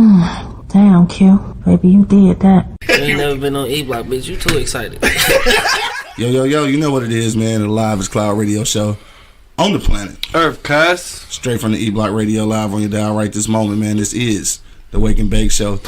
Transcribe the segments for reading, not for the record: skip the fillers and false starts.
Damn, Q. Baby, you did that. You ain't never been on E-Block, bitch. You too excited. Yo, you know what it is, man. The Live is Cloud radio show on the planet Earth, cuz. straight from the E-Block Radio, live on your dial right this moment, man. This is the Wake and Bake Show.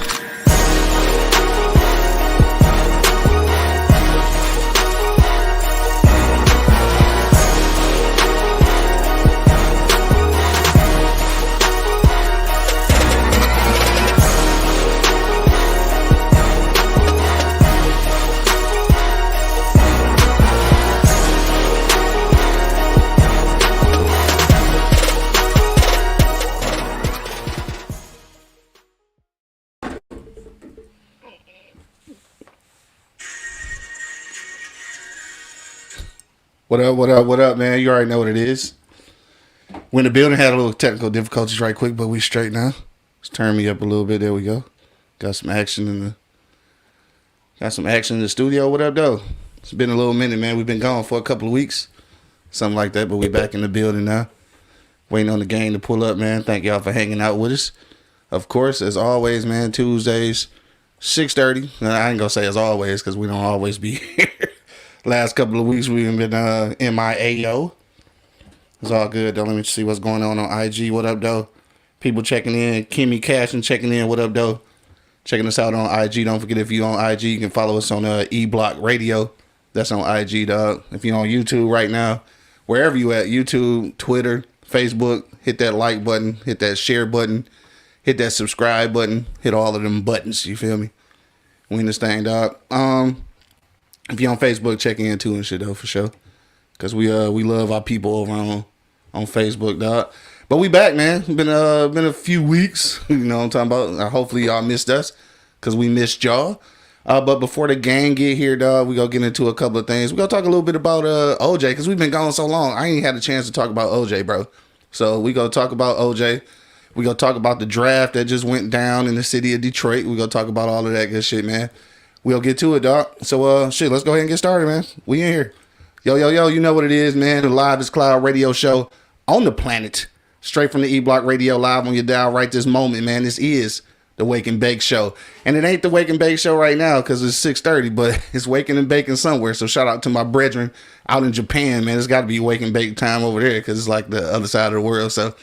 What up, man? You already know what it is. When the building had a little technical difficulties right quick, but we straight now. Let's turn me up a little bit. There we go. Got some action in the studio. What up, though? It's been a little minute, man. We've been gone for a couple of weeks. Something like that, but we back in the building now. Waiting on the game to pull up, man. Thank y'all for hanging out with us. Of course, as always, man, Tuesdays, 6:30. I ain't gonna say as always, because we don't always be here. Last couple of weeks we've been MIAO. It's all good though. Let me see what's going on IG. What up though? People checking in. Kimmy Cashin checking in. What up though? Checking us out on IG. Don't forget, if you on IG, you can follow us on E-Block Radio. That's on IG, dog. If you're on YouTube right now, wherever you at, YouTube, Twitter, Facebook, hit that like button, hit that share button, hit that subscribe button, hit all of them buttons. You feel me? We in this thing, dog. If you're on Facebook, check in too and shit though, for sure. Cause we love our people over on Facebook, dog. But we back, man. Been a few weeks. You know what I'm talking about. Hopefully y'all missed us, cause we missed y'all. But before the gang get here, dog, we gonna get into a couple of things. We gonna talk a little bit about OJ, cause we've been gone so long. I ain't had a chance to talk about OJ, bro. So we gonna talk about OJ. We gonna talk about the draft that just went down in the city of Detroit. We gonna talk about all of that good shit, man. We'll get to it, dog. So, let's go ahead and get started, man. We in here. Yo, you know what it is, man. The Live is Cloud radio show on the planet. Straight from the E-Block Radio, live on your dial right this moment, man. This is the Wake and Bake Show. And it ain't the Wake and Bake Show right now because it's 6:30, but it's waking and baking somewhere. So shout out to my brethren out in Japan, man. It's got to be wake and bake time over there because it's like the other side of the world. So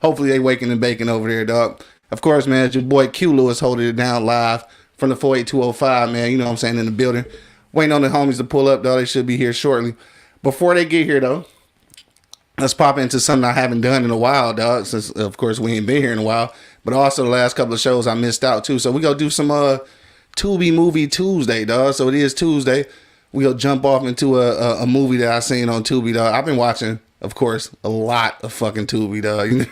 hopefully they waking and baking over there, dog. Of course, man, it's your boy Q Lewis holding it down live from the 48205, man. You know what I'm saying, in the building. Waiting on the homies to pull up, though. They should be here shortly. Before they get here, though, let's pop into something I haven't done in a while, dog. Since, of course, we ain't been here in a while. But also the last couple of shows I missed out, too. So we gonna do some Tubi Movie Tuesday, dog. So it is Tuesday. We gonna jump off into a movie that I seen on Tubi, dog. I've been watching, of course, a lot of fucking Tubi, dog. You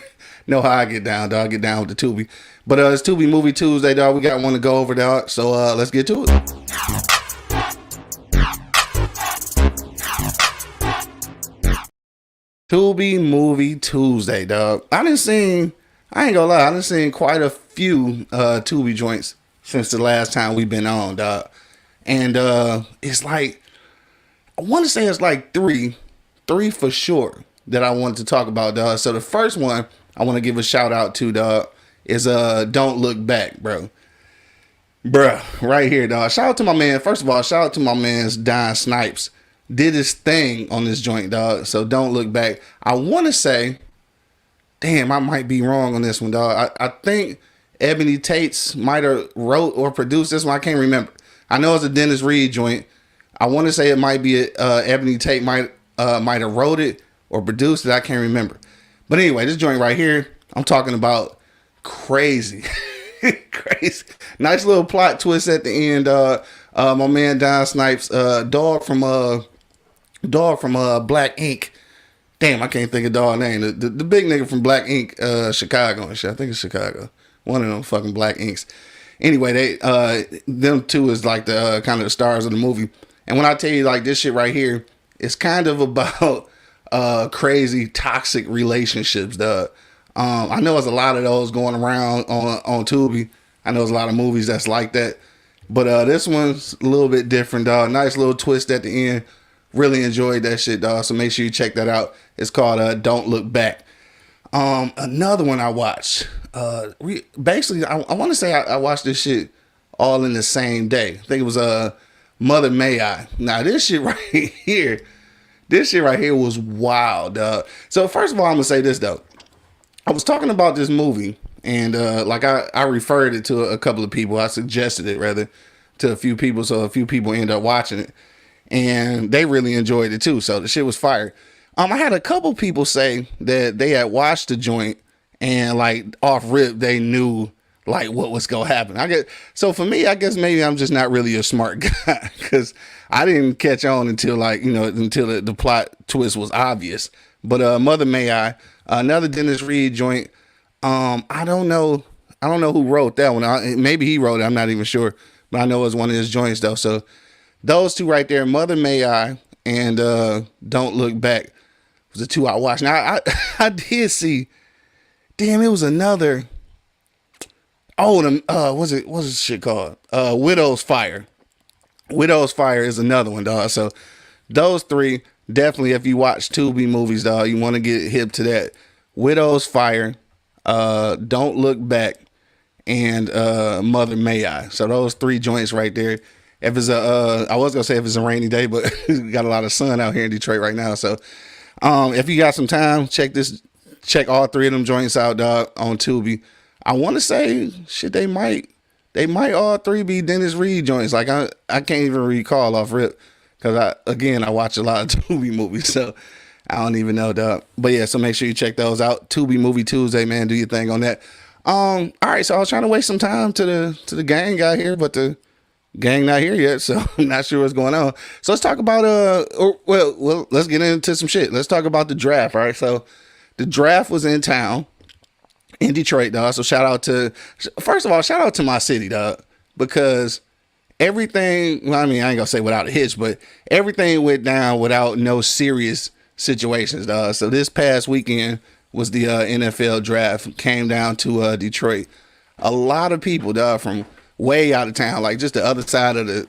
know how I get down, dog. I get down with the Tubi. But it's Tubi Movie Tuesday, dog. We got one to go over, dog. So let's get to it. Tubi Movie Tuesday, dog. I ain't gonna lie, I done seen quite a few Tubi joints since the last time we've been on, dog. And it's like, I want to say it's like three for sure that I wanted to talk about, dog. So the first one I want to give a shout out to, dog, is Don't Look Back, bro. Bruh, right here, dog. Shout out to my man. First of all, shout out to my man's Don Snipes. Did his thing on this joint, dog. So Don't Look Back. I want to say, damn, I might be wrong on this one, dog. I think Ebony Tates might have wrote or produced this one. I can't remember. I know it's a Dennis Reed joint. I want to say it might be Ebony Tate might have wrote it or produced it. I can't remember. But anyway, this joint right here, I'm talking about crazy. Crazy. Nice little plot twist at the end. My man Don Snipes, dog from Black Ink. Damn, I can't think of dog name. The big nigga from Black Ink, Chicago and shit. I think it's Chicago. One of them fucking Black Inks. Anyway, them two is like the kind of the stars of the movie. And when I tell you like this shit right here, it's kind of about crazy toxic relationships, dog. I know there's a lot of those going around on Tubi. I know there's a lot of movies that's like that. But this one's a little bit different, dog. Nice little twist at the end. Really enjoyed that shit, dog. So make sure you check that out. It's called Don't Look Back. Another one I watched. Basically, I want to say I watched this shit all in the same day. I think it was Mother May I. Now this shit right here, was wild, dog. So first of all, I'm gonna say this though. I was talking about this movie, and like I referred it to a couple of people. I suggested it rather to a few people, so a few people ended up watching it, and they really enjoyed it too. So the shit was fire. I had a couple people say that they had watched the joint and like off rip they knew like what was gonna happen. So for me, I guess maybe I'm just not really a smart guy because I didn't catch on until until the plot twist was obvious. But Mother May I, another Dennis Reed joint. I don't know who wrote that one. Maybe he wrote it. I'm not even sure, but I know it was one of his joints though. So those two right there, Mother May I and Don't Look Back, was the two I watched. Now I did see. Damn, it was another. Oh, what's this shit called? Widow's Fire. Widow's Fire is another one, dog. So those three, definitely, if you watch Tubi movies, dog, you want to get hip to that. Widow's Fire, Don't Look Back, and Mother May I. So those three joints right there. If it's I was gonna say if it's a rainy day, but we got a lot of sun out here in Detroit right now. So if you got some time, check all three of them joints out, dog, on Tubi. I want to say shit, they might all three be Dennis Reed joints. Like I can't even recall off rip because I watch a lot of Tubi movies, so I don't even know, dog. But yeah, so make sure you check those out. Tubi Movie Tuesday, man. Do your thing on that. All right, so I was trying to waste some time to the gang guy here, but the gang not here yet, so I'm not sure what's going on. So let's talk about let's get into some shit. Let's talk about the draft. All right, so the draft was in town in Detroit, dog. So first of all, shout out to my city, dog, because everything, well, I mean, I ain't gonna say without a hitch, but everything went down without no serious situations, dog. So this past weekend was the NFL draft, came down to Detroit. A lot of people, dog, from way out of town, like just the other side of the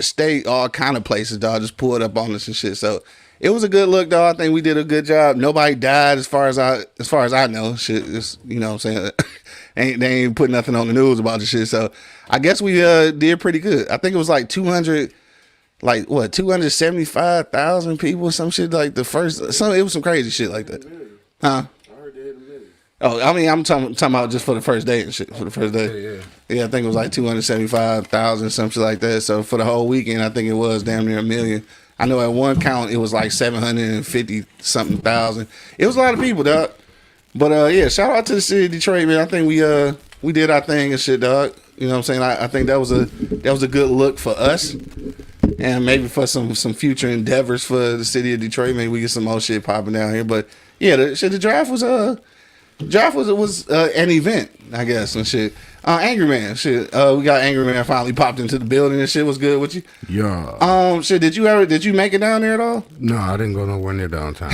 state, all kind of places, dog, just pulled up on us and shit. So it was a good look, dog. I think we did a good job. Nobody died as far as I know. Shit, it's, you know what I'm saying? They ain't put nothing on the news about the shit. So I guess we did pretty good. I think it was like 275,000 people, some shit like the first. It was some crazy shit like that. Huh? Oh, I mean, I'm talking about just for the first day and shit. For the first day, yeah. I think it was like 275,000, something like that. So for the whole weekend, I think it was damn near 1 million. I know at one count it was like 750 something thousand. It was a lot of people, dog. But yeah, shout out to the city of Detroit, man. I think we did our thing and shit, dog. You know what I'm saying? I think that was a good look for us, and maybe for some future endeavors for the city of Detroit. Maybe we get some more shit popping down here. But yeah, the draft was an event, I guess, and shit. Angry Man, shit. We got Angry Man finally popped into the building and shit. Was good with you? Yeah. Shit. Did you make it down there at all? No, I didn't go nowhere near downtown.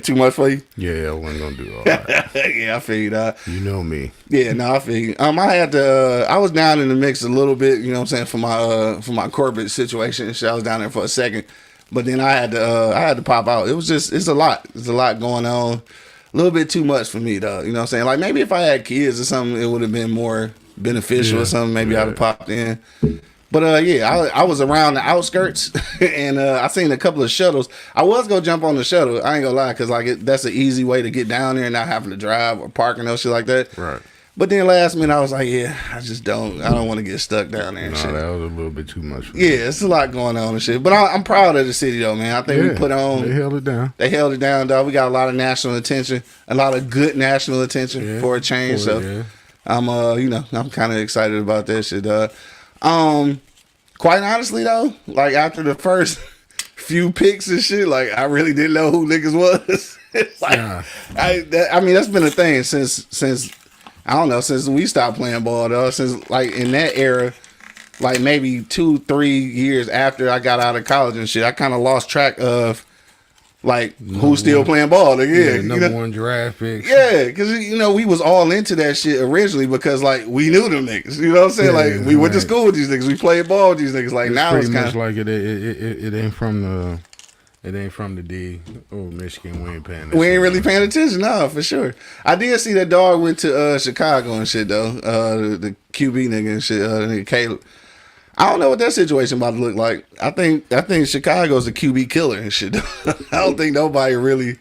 Too much for you? Yeah, I wasn't gonna do all that. Yeah, I feel you, dog. You know me. Yeah, no, I feel you. I had to. I was down in the mix a little bit. You know what I'm saying, for my corporate situation and shit. I was down there for a second, but then I had to pop out. It's a lot. There's a lot going on. A little bit too much for me, though. You know what I'm saying? Like, maybe if I had kids or something, it would have been more beneficial or something. Maybe I'd have popped in. But, yeah, I was around the outskirts, and I seen a couple of shuttles. I was going to jump on the shuttle. I ain't going to lie, because, that's an easy way to get down there and not having to drive or park and no shit like that. Right. But then last minute, I was like, yeah, I don't want to get stuck down there and shit. That was a little bit too much for me. Yeah, it's a lot going on and shit. But I'm proud of the city, though, man. I think we put on. They held it down, dog. We got a lot of national attention, a lot of good national attention for a change. I'm I'm kind of excited about that shit, dog. Quite honestly, though, like after the first few picks and shit, like I really didn't know who niggas was. I mean, that's been a thing since. I don't know, since we stopped playing ball, though, since like in that era, like maybe 2-3 years after I got out of college and shit, I kind of lost track of like who's still playing ball. Like, number one draft pick. Yeah, because we was all into that shit originally because like we knew them niggas. You know what I'm saying? Like we went to school with these niggas, we played ball with these niggas. Like now it's kind of like it ain't from It ain't from the D or Michigan. We ain't paying. We ain't really paying attention, no, for sure. I did see that dog went to Chicago and shit though. The QB nigga and shit. Nigga Caleb. I don't know what that situation about to look like. I think Chicago's a QB killer and shit. I don't think nobody really.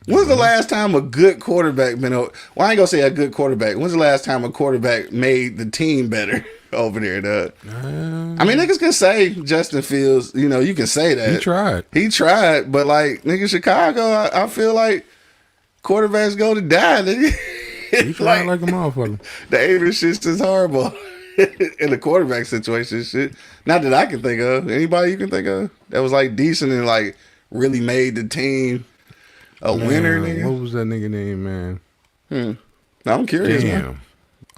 When's the last time a good quarterback been? Well, I ain't gonna say a good quarterback. When's the last time a quarterback made the team better over there, dog? I mean, niggas can say Justin Fields. You know, you can say that He tried, but like nigga, Chicago, I feel like quarterbacks go to die. Nigga. He tried like a motherfucker. The Average shit's just horrible in the quarterback situation. Shit, not that I can think of. Anybody you can think of that was like decent and like really made the team a winner, nigga? What was that nigga name, man? I'm curious. Damn. Man.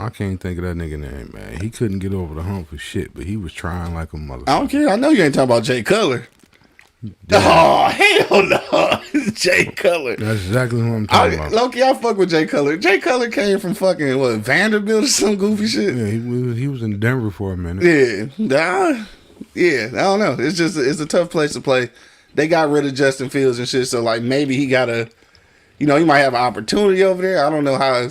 I can't think of that nigga name, man. He couldn't get over the hump for shit, but he was trying like a motherfucker. I don't care. I know you ain't talking about Jay Cutler. Damn. Oh, hell no. Jay Cutler. That's exactly who I'm talking about. Loki, I fuck with Jay Cutler. Jay Cutler came from fucking, Vanderbilt or some goofy shit? Yeah, he was in Denver for a minute. Yeah. I don't know. It's a tough place to play. They got rid of Justin Fields and shit, so like maybe he got a, he might have an opportunity over there. I don't know how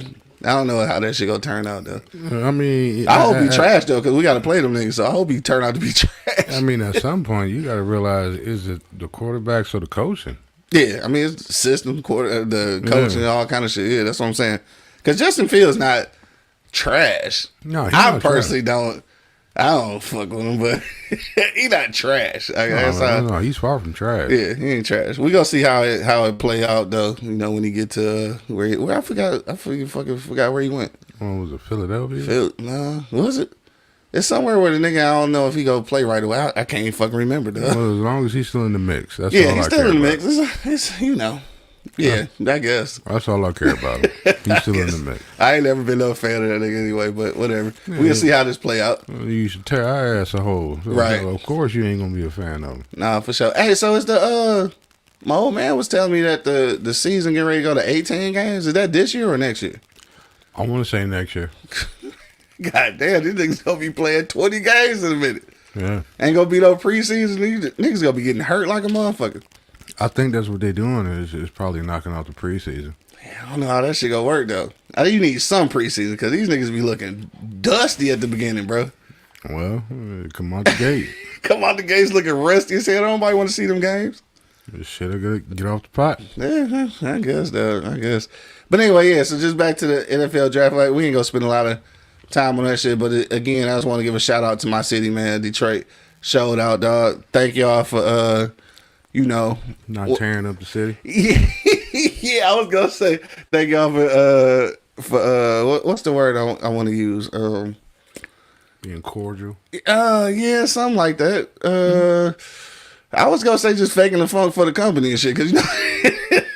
that shit gonna turn out though. I mean, I hope he trash though, because we gotta play them niggas. So I hope he turn out to be trash. I mean, at some point you gotta realize, is it the quarterbacks or the coaching? Yeah, I mean it's the system, the coaching, all kind of shit. Yeah, that's what I'm saying. Because Justin Fields not trash. No, I personally don't. I don't fuck with him, but he not trash. No, he's far from trash. Yeah, he ain't trash. We gonna see how it play out though. When he get to where I forgot where he went. What was it, Philadelphia? No, was it? It's somewhere where the nigga, I don't know if he go play right away. I can't even fucking remember though. Well, as long as he's still in the mix, that's yeah, all he's I still care in the about. mix. It's yeah, I guess. That's all I care about. He's still in the mix. I ain't never been no fan of that nigga anyway, but whatever. Yeah, we'll see how this play out. You should tear our ass a hole. Right. So of course you ain't gonna be a fan of him. Nah, for sure. Hey, so it's my old man was telling me that the season getting ready to go to 18 games. Is that this year or next year? I want to say next year. God damn, these niggas gonna be playing 20 games in a minute. Yeah. Ain't gonna be no preseason. Niggas gonna be getting hurt like a motherfucker. I think that's what they're doing is probably knocking out the preseason. I don't know how that shit gonna work though. I think you need some preseason because these niggas be looking dusty at the beginning, bro. Well, come out the gate. Come out the gates looking rusty as hell. Nobody want to see them games. Shit, I gotta get off the pot. Yeah, I guess though. I guess. But anyway, yeah. So just back to the NFL draft. Like we ain't gonna spend a lot of time on that shit. But again, I just want to give a shout out to my city, man. Detroit showed out, dog. Thank y'all for not tearing up the city. Yeah, I was gonna say thank y'all for what's the word I want to use? Being cordial. Yeah, something like that. I was gonna say just faking the funk for the company and shit, because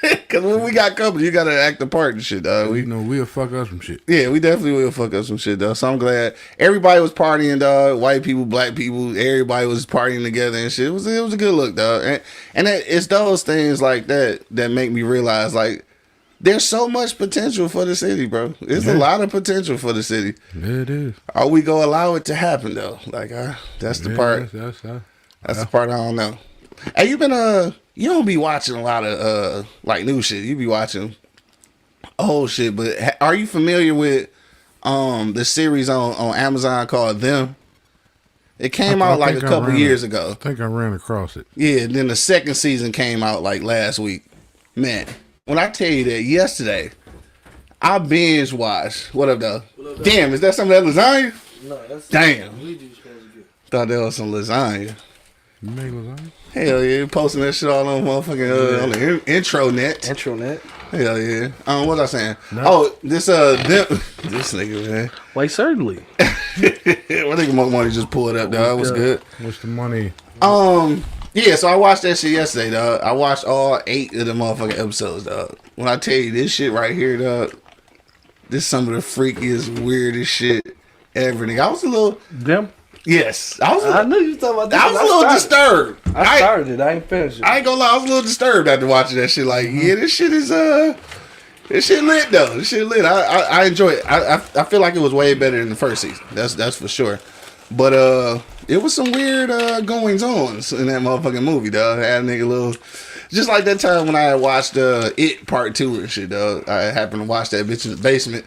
because when we got company, you gotta act the part and shit, dog. We'll fuck up some shit. Yeah, we definitely will fuck up some shit, though. So I'm glad everybody was partying, dog. White people, black people, everybody was partying together and shit. It was a good look, dog. And it's those things like that make me realize, like, there's so much potential for the city, bro. There's a lot of potential for the city. Yeah, it is. Are we gonna allow it to happen though? Like, that's the part. That's the part I don't know. Hey, you don't be watching a lot of like new shit. You be watching old shit. But are you familiar with the series on Amazon called Them? It came out like a couple years ago. I think I ran across it. Yeah, and then the second season came out like last week. Man, when I tell you that yesterday, I binge watched. What up, though? Damn, is that some of that lasagna? No, that's damn. Thought that was some lasagna. You made lasagna? Hell yeah, posting that shit all on motherfucking on the intronet. Intronet. Hell yeah. What was I saying? No. Oh, this nigga, man. Why certainly. I think Money just pulled up, dog. What's good? What's the money? Yeah, so I watched that shit yesterday, dog. I watched all 8 of the motherfucking episodes, dog. When I tell you this shit right here, dog, this is some of the freakiest, weirdest shit ever, nigga. I was a little... Them? Yes. I knew you were talking about this. I was a little disturbed. I started it. I ain't finished it. I ain't gonna lie. I was a little disturbed after watching that shit. Like, yeah, this shit is... This shit lit, though. This shit lit. I enjoy it. I feel like it was way better than the first season. That's for sure. But it was some weird goings ons in that motherfucking movie, dog. Had a nigga little, just like that time when I had watched It Part 2 and shit, dog. I happened to watch that bitch in the basement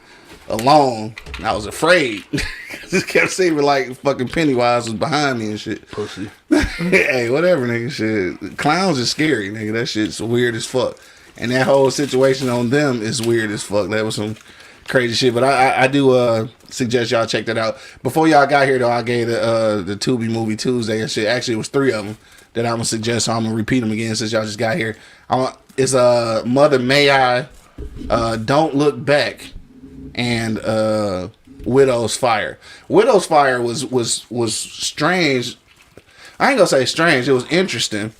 alone. And I was afraid. Just kept seeing like fucking Pennywise was behind me and shit. Pussy. Hey, whatever, nigga. Shit, clowns is scary, nigga. That shit's weird as fuck. And that whole situation on them is weird as fuck. That was some crazy shit. But I do suggest y'all check that out. Before y'all got here, though, I gave the Tubi Movie Tuesday and shit. Actually, it was 3 of them that I'm gonna suggest. So I'm gonna repeat them again since y'all just got here. It's Mother May I, Don't Look Back, and Widow's Fire. Widow's Fire was strange. I ain't gonna say strange. It was interesting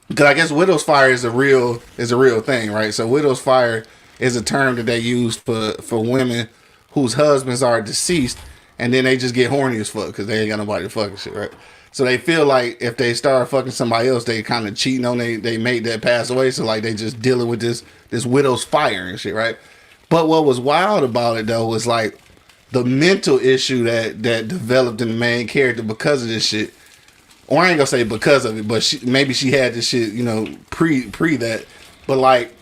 because I guess Widow's Fire is a real thing, right? So Widow's Fire is a term that they use for women whose husbands are deceased, and then they just get horny as fuck because they ain't got nobody to fuck and shit, right? So they feel like if they start fucking somebody else, they kind of cheating on they mate that passed away. So like they just dealing with this widow's fire and shit, right? But what was wild about it though was like the mental issue that developed in the main character because of this shit. Or I ain't gonna say because of it, but maybe she had this shit, you know, pre that. But like,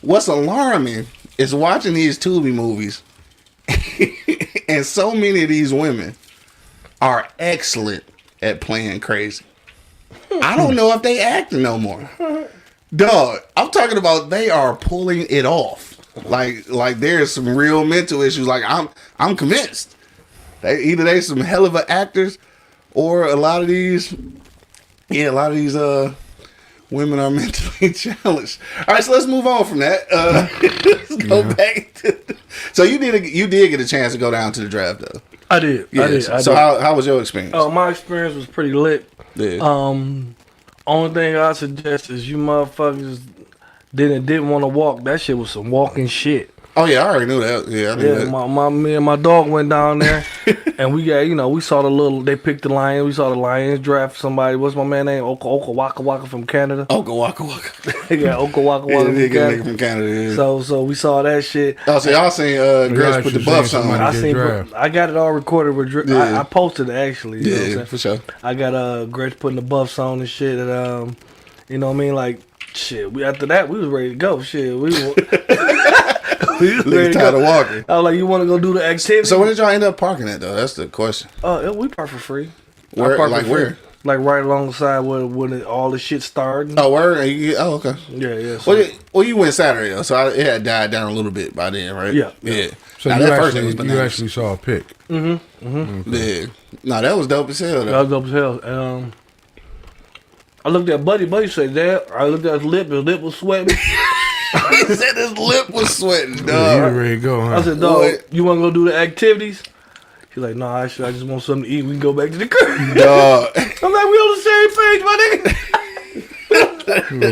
what's alarming is watching these Tubi movies, and so many of these women are excellent at playing crazy. I don't know if they acting no more. Dog, I'm talking about they are pulling it off. Like there's some real mental issues. Like I'm convinced. They some hell of a actors, or a lot of these women are mentally challenged. All right, so let's move on from that. Let's go back to. So you did get a chance to go down to the draft though. I did. Yes. I did. So how was your experience? Oh, my experience was pretty lit. Yeah. Only thing I suggest is you motherfuckers didn't want to walk. That shit was some walking shit. Oh yeah, I already knew that. Yeah, I knew that. Me and my dog went down there, and we got we saw they picked the lion. We saw the Lions draft somebody. What's my man name? Oka Waka Waka from Canada. Oka Waka Waka. They got Oka Waka Waka from Canada. Yeah. So we saw that shit. Oh, so y'all seen Gretch put the buffs on. I got it all recorded with Yeah. I posted it actually. You know what I'm saying? For sure. I got Gretch putting the buffs on and shit, and you know what I mean, like shit. After that we was ready to go. Shit, we were. Tired of walking. I was like, you want to go do the activity? So where did y'all end up parking at though? That's the question. We park for free. Where? Like where? Like right alongside where all the shit started. Oh, where? Oh, okay. Yeah. So, well, you went Saturday though, so it had died down a little bit by then, right? Yeah. So now, you actually saw a pic. Mm-hmm. Yeah. No, that was dope as hell though. That was dope as hell. I looked at Buddy. Buddy said that. I looked at his lip. His lip was sweating. He said his lip was sweating, dog. Yeah, you ready to go, huh? I said, dog, you want to go do the activities? He's like, nah, I just want something to eat. We can go back to the crib. Dog. I'm like, we on the same page, my nigga.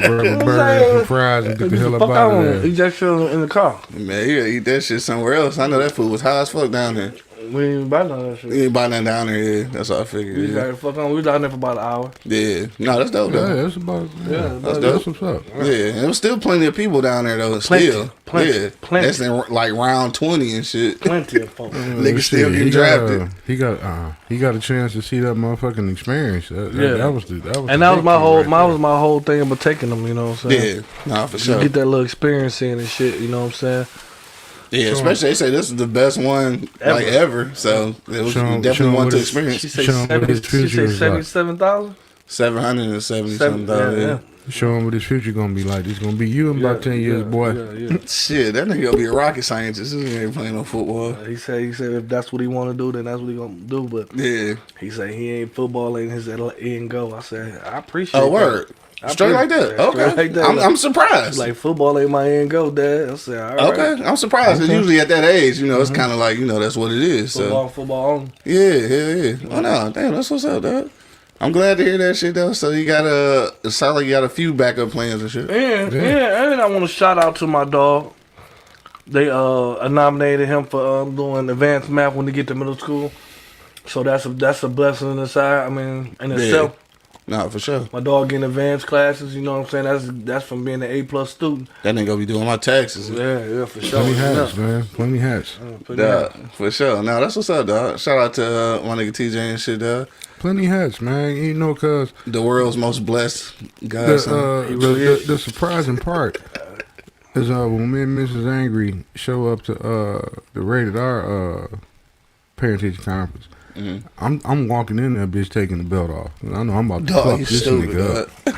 Burgers and fries and get the hell up out of there. He just fell in the car. Man, you gotta eat that shit somewhere else. I know that food was high as fuck down there. We ain't buy none of that shit. You ain't buy nothing down there, yeah. That's all I figured. We Yeah. was down there for about an hour. Yeah. No, that's dope though. Yeah, that's about. That's what's up. Yeah, there was still plenty of people down there though. Plenty. That's in like round 20 and shit. Plenty of folks. Niggas still getting drafted. He got a chance to see that motherfucking experience. That was my whole thing about taking them. You know what I'm saying? Yeah, nah, for sure. Get that little experience in and shit. You know what I'm saying? Yeah, especially they say this is the best one ever. So it was definitely one to experience. She said 77,000. 770 something. Yeah. Show him what his future gonna be like. It's gonna be you in about 10 years, boy. Yeah. Shit, that nigga gonna be a rocket scientist. He ain't playing no football. He said if that's what he want to do, then that's what he gonna do. But yeah, he said he ain't football ain't his end goal. I said I appreciate. Oh, word. Straight like that. Okay. Like that. I'm surprised. Like football ain't my end goal, Dad. I said, all right. Okay. I'm surprised. Because usually at that age, you know, it's kind of like, you know, that's what it is. Football on. Yeah. Oh, no. Damn, that's what's up, dog. I'm glad to hear that shit, though. So you got it sounds like you got a few backup plans and shit. Yeah. And I want to shout out to my dog. They nominated him for doing advanced math when they get to middle school. So that's a blessing in the side. I mean, in itself. No, for sure. My dog getting advanced classes, you know what I'm saying? That's from being an A+ student. That nigga gonna be doing my taxes. Yeah, for sure. Plenty hats, Yeah. man. Plenty hats. Dog, for sure. No, that's what's up, dog. Shout out to my nigga TJ and shit, dog. Plenty hats, man. You know, cause The world's most blessed guy. the surprising part is when me and Mrs. Angry show up to the Rated R parent teacher conference. I'm walking in there, bitch, taking the belt off. I know I'm about to Dog, fuck you this stupid, nigga up. dog.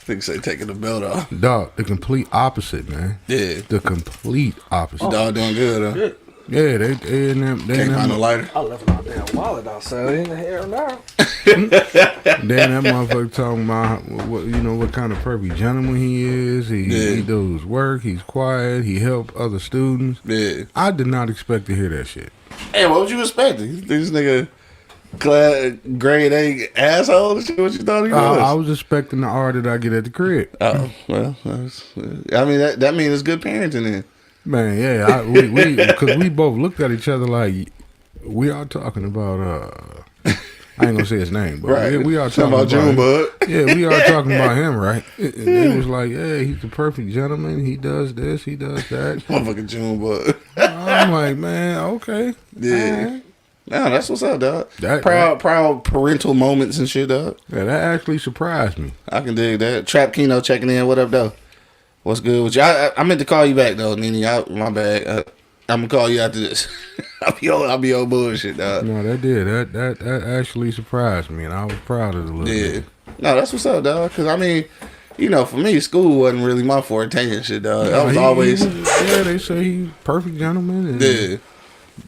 Nigga say taking the belt off. Dog, the complete opposite, man. Yeah. The complete opposite. Dog doing good, huh? Good. Yeah, they in them. They in Can't find no them. lighter. I left my damn wallet outside in the hair now. Then that motherfucker talking about what kind of perfect gentleman he is. He does work. He's quiet. He help other students. Yeah. I did not expect to hear that shit. Hey, what would you expect? This nigga grade A asshole and shit? What you thought he was? I was expecting the R that I get at the crib. Oh, well, I mean, that means it's good parenting then. Man, yeah, we because we both looked at each other like we are talking about. I ain't gonna say his name, but Right. we are Talking talking about him. Junebug. Yeah, we are talking about him, right? And it was like, yeah, he's the perfect gentleman. He does this, he does that. Motherfucking Junebug. I'm like, man, okay. Yeah. No, that's what's up, dog. That- proud parental moments and shit, dog. Yeah, that actually surprised me. I can dig that. Trap Kino checking in. What up, though? What's good with you? I meant to call you back, though, Nene. My bad. I'm gonna call you after this. I'll be old bullshit, dog. No, that did. That actually surprised me, and I was proud of it a little Yeah. bit. No, that's what's up, dog. Because, I mean, you know, for me, school wasn't really my forte and shit, dog. I was always... yeah, they say he's perfect gentleman. And Yeah.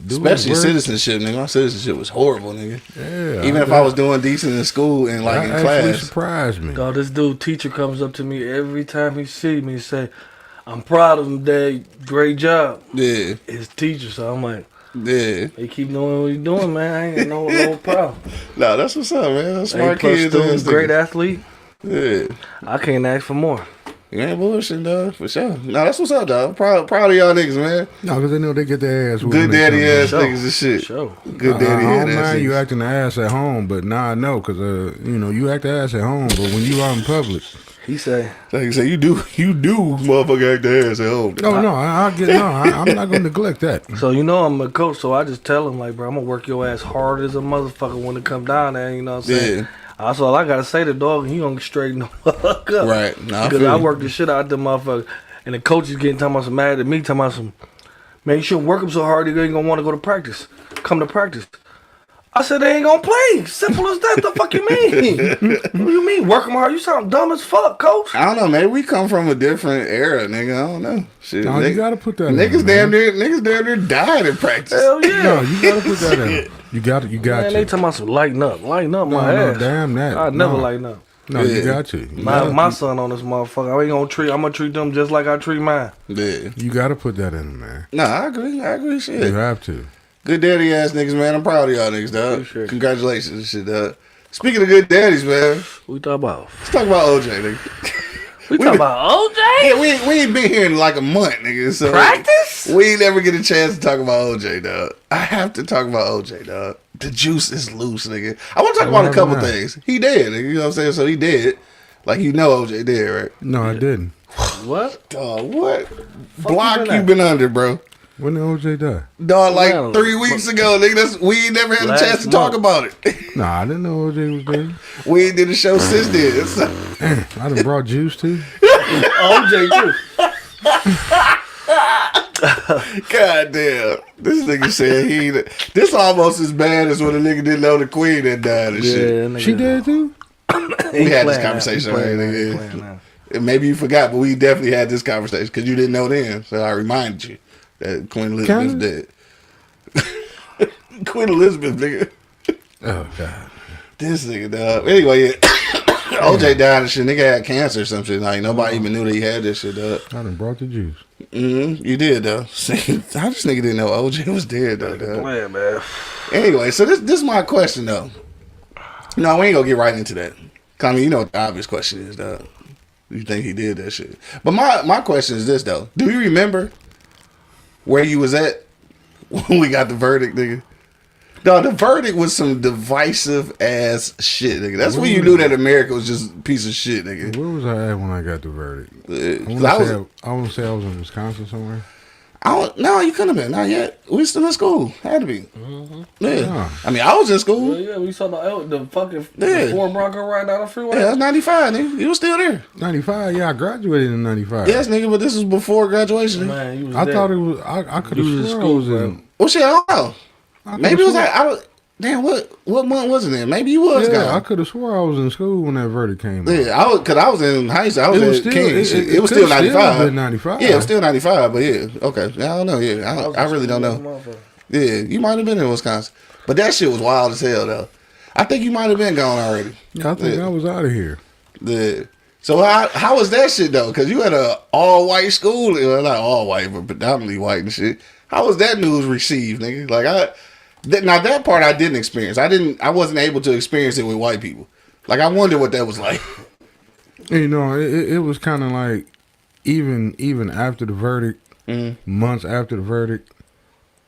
do Especially his work. citizenship, nigga. My citizenship was horrible, nigga. Yeah, Even if I was doing decent in school and, like, that in actually class. surprised me. Dog, this dude teacher comes up to me every time he see me and say, I'm proud of him, Dad. Great job. Yeah. His teacher, so I'm like, Yeah. they keep doing what he's doing, man. I ain't no problem. No, that's what's up, man. Smart A+ kids. student, ass great niggas. athlete. Yeah. I can't ask for more. You ain't bullshit, dog. For sure. No, that's what's up, dog. Proud of y'all niggas, man. No, because they know they get their ass. whooped Good when they daddy come ass Sure. niggas and shit. Sure. Good I daddy don't ass mind you niggas. acting the ass at home, but now I know because you act the ass at home, but when you out in public, He say, Like you say, you do, motherfucker, act the ass at home. I'm not gonna neglect that. so you know I'm a coach, so I just tell him like, bro, I'm gonna work your ass hard as a motherfucker when it come down there. You know what I'm saying? Yeah. That's all I gotta say to dog. He gonna straighten the fuck up. Right. Nah, Because feel I you. work the shit out the motherfucker, and the coach is getting talking about some mad at me, talking about some, man, you shouldn't work him so hard. You ain't gonna want to go to practice. Come to practice. I said they ain't gonna play. Simple as that. The fuck you mean? What do you mean? Work them hard? You sound dumb as fuck, coach. I don't know, man. We come from a different era, nigga. I don't know. Shit, No, you gotta put that in, Niggas man. damn near died in practice. Hell yeah. No, you gotta put that in. You got Man, they to. talking about some lighten up No, my ass. damn that. I never No. lighten up. No, you Yeah. got to. You My gotta my put- son on this motherfucker. I'm gonna treat them just like I treat mine. Yeah. You gotta put that in, man. Nah, I agree. Shit. You have to. Good daddy ass niggas, man. I'm proud of y'all niggas, dog. Appreciate it. Congratulations and shit, dog. Speaking of good daddies, man, We talk about. let's talk about OJ, nigga. We talk about OJ Yeah, we ain't been here in like a month, nigga. So practice. we ain't never get a chance to talk about OJ, dog. I have to talk about OJ, dog. The juice is loose, nigga. I want to talk about a couple happened now? things. He dead, nigga. You know what I'm saying? So he dead. Like, you know OJ dead, right? No, I didn't. What? Dog, what Fuck block you you been been under, bro? When did OJ die? Dog, like Man, 3 weeks ago, nigga. We ain't never had a Last chance to talk month. about it. Nah, I didn't know OJ was dead. We ain't did a show since then. So, I done brought juice too. OJ too. God damn. This nigga said this almost as bad as when a nigga didn't know the queen had died and shit. nigga. She did too. We had this conversation already, nigga. And maybe you forgot, but we definitely had this conversation because you didn't know then. So I reminded you that Queen Elizabeth's dead. Queen Elizabeth, nigga. Oh God. This nigga, dog. Anyway, yeah. OJ died and shit. Nigga had cancer or some shit. Like, nobody even knew that he had this shit, dog. I done brought the juice. You did, though. See, how this nigga didn't know OJ was dead, though, dog. Man. Anyway, so this is my question, though. No, we ain't gonna get right into that. 'Cause, I mean, you know what the obvious question is, dog. You think he did that shit. But my question is this, though. Do you remember where you was at when we got the verdict, nigga? No, the verdict was some divisive ass shit, nigga. That's when you knew that America was just a piece of shit, nigga. Where was I at when I got the verdict? I want to say I was in Wisconsin somewhere. No, you couldn't have been. Not yet. We still in school. Had to be. Mm-hmm. Yeah. I mean, I was in school. Well, yeah, we saw the fucking the Ford Bronco right down the freeway. Yeah, that's 95, nigga. You was still there. 95? Yeah, I graduated in 95. Yes, nigga, but this was before graduation. Nigga. Man, you was I there. thought it was. I could have sworn I was in. Well, shit, I don't know. Maybe it was like, damn, what month was it in? Maybe you was Yeah, gone. I could have swore I was in school when that verdict came out. Yeah, I was in high school. I was in King. It was could still 95. Been 95. Yeah, it was still 95, but yeah. Okay. I don't know. Yeah, I really don't know. Yeah, you might have been in Wisconsin. But that shit was wild as hell, though. I think you might have been gone already. Yeah, I think I was out of here. Yeah. So how was that shit, though? Because you had a all-white school. Well, not all-white, but predominantly white and shit. How was that news received, nigga? Like, now that part I didn't experience. I wasn't able to experience it with white people. Like, I wonder what that was like. You know, it was kind of like even after the verdict, months after the verdict,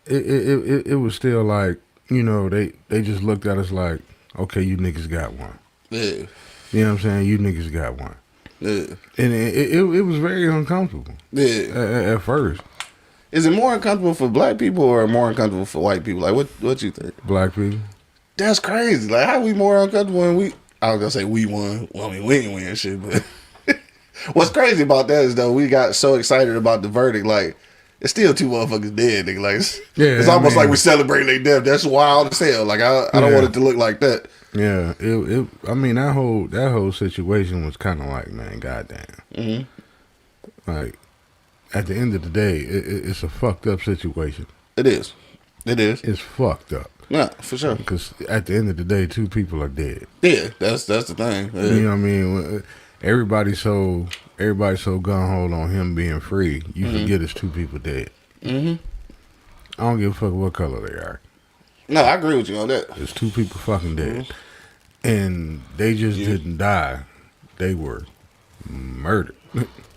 it was still like, you know, they just looked at us like, okay, you niggas got one. Yeah. You know what I'm saying? You niggas got one. Yeah. And it was very uncomfortable. Yeah. At first. Is it more uncomfortable for black people or more uncomfortable for white people? Like, what you think? Black people. That's crazy. Like, how we more uncomfortable when I was gonna say we won. Well, I mean, we ain't win shit, but what's crazy about that is though we got so excited about the verdict, like it's still two motherfuckers dead, nigga. Like it's almost like we celebrating their death. That's wild as hell. Like I don't want it to look like that. Yeah, I mean that whole situation was kind of like, man, goddamn. Mm-hmm. Like at the end of the day, it's a fucked up situation. It is. It's fucked up. Yeah, for sure. Because at the end of the day, two people are dead. Yeah, that's the thing. Yeah. You know what I mean? Everybody's so gun ho on him being free. You forget it's two people dead. Mm-hmm. I don't give a fuck what color they are. No, I agree with you on that. It's two people fucking dead, and they just didn't die. They were murdered.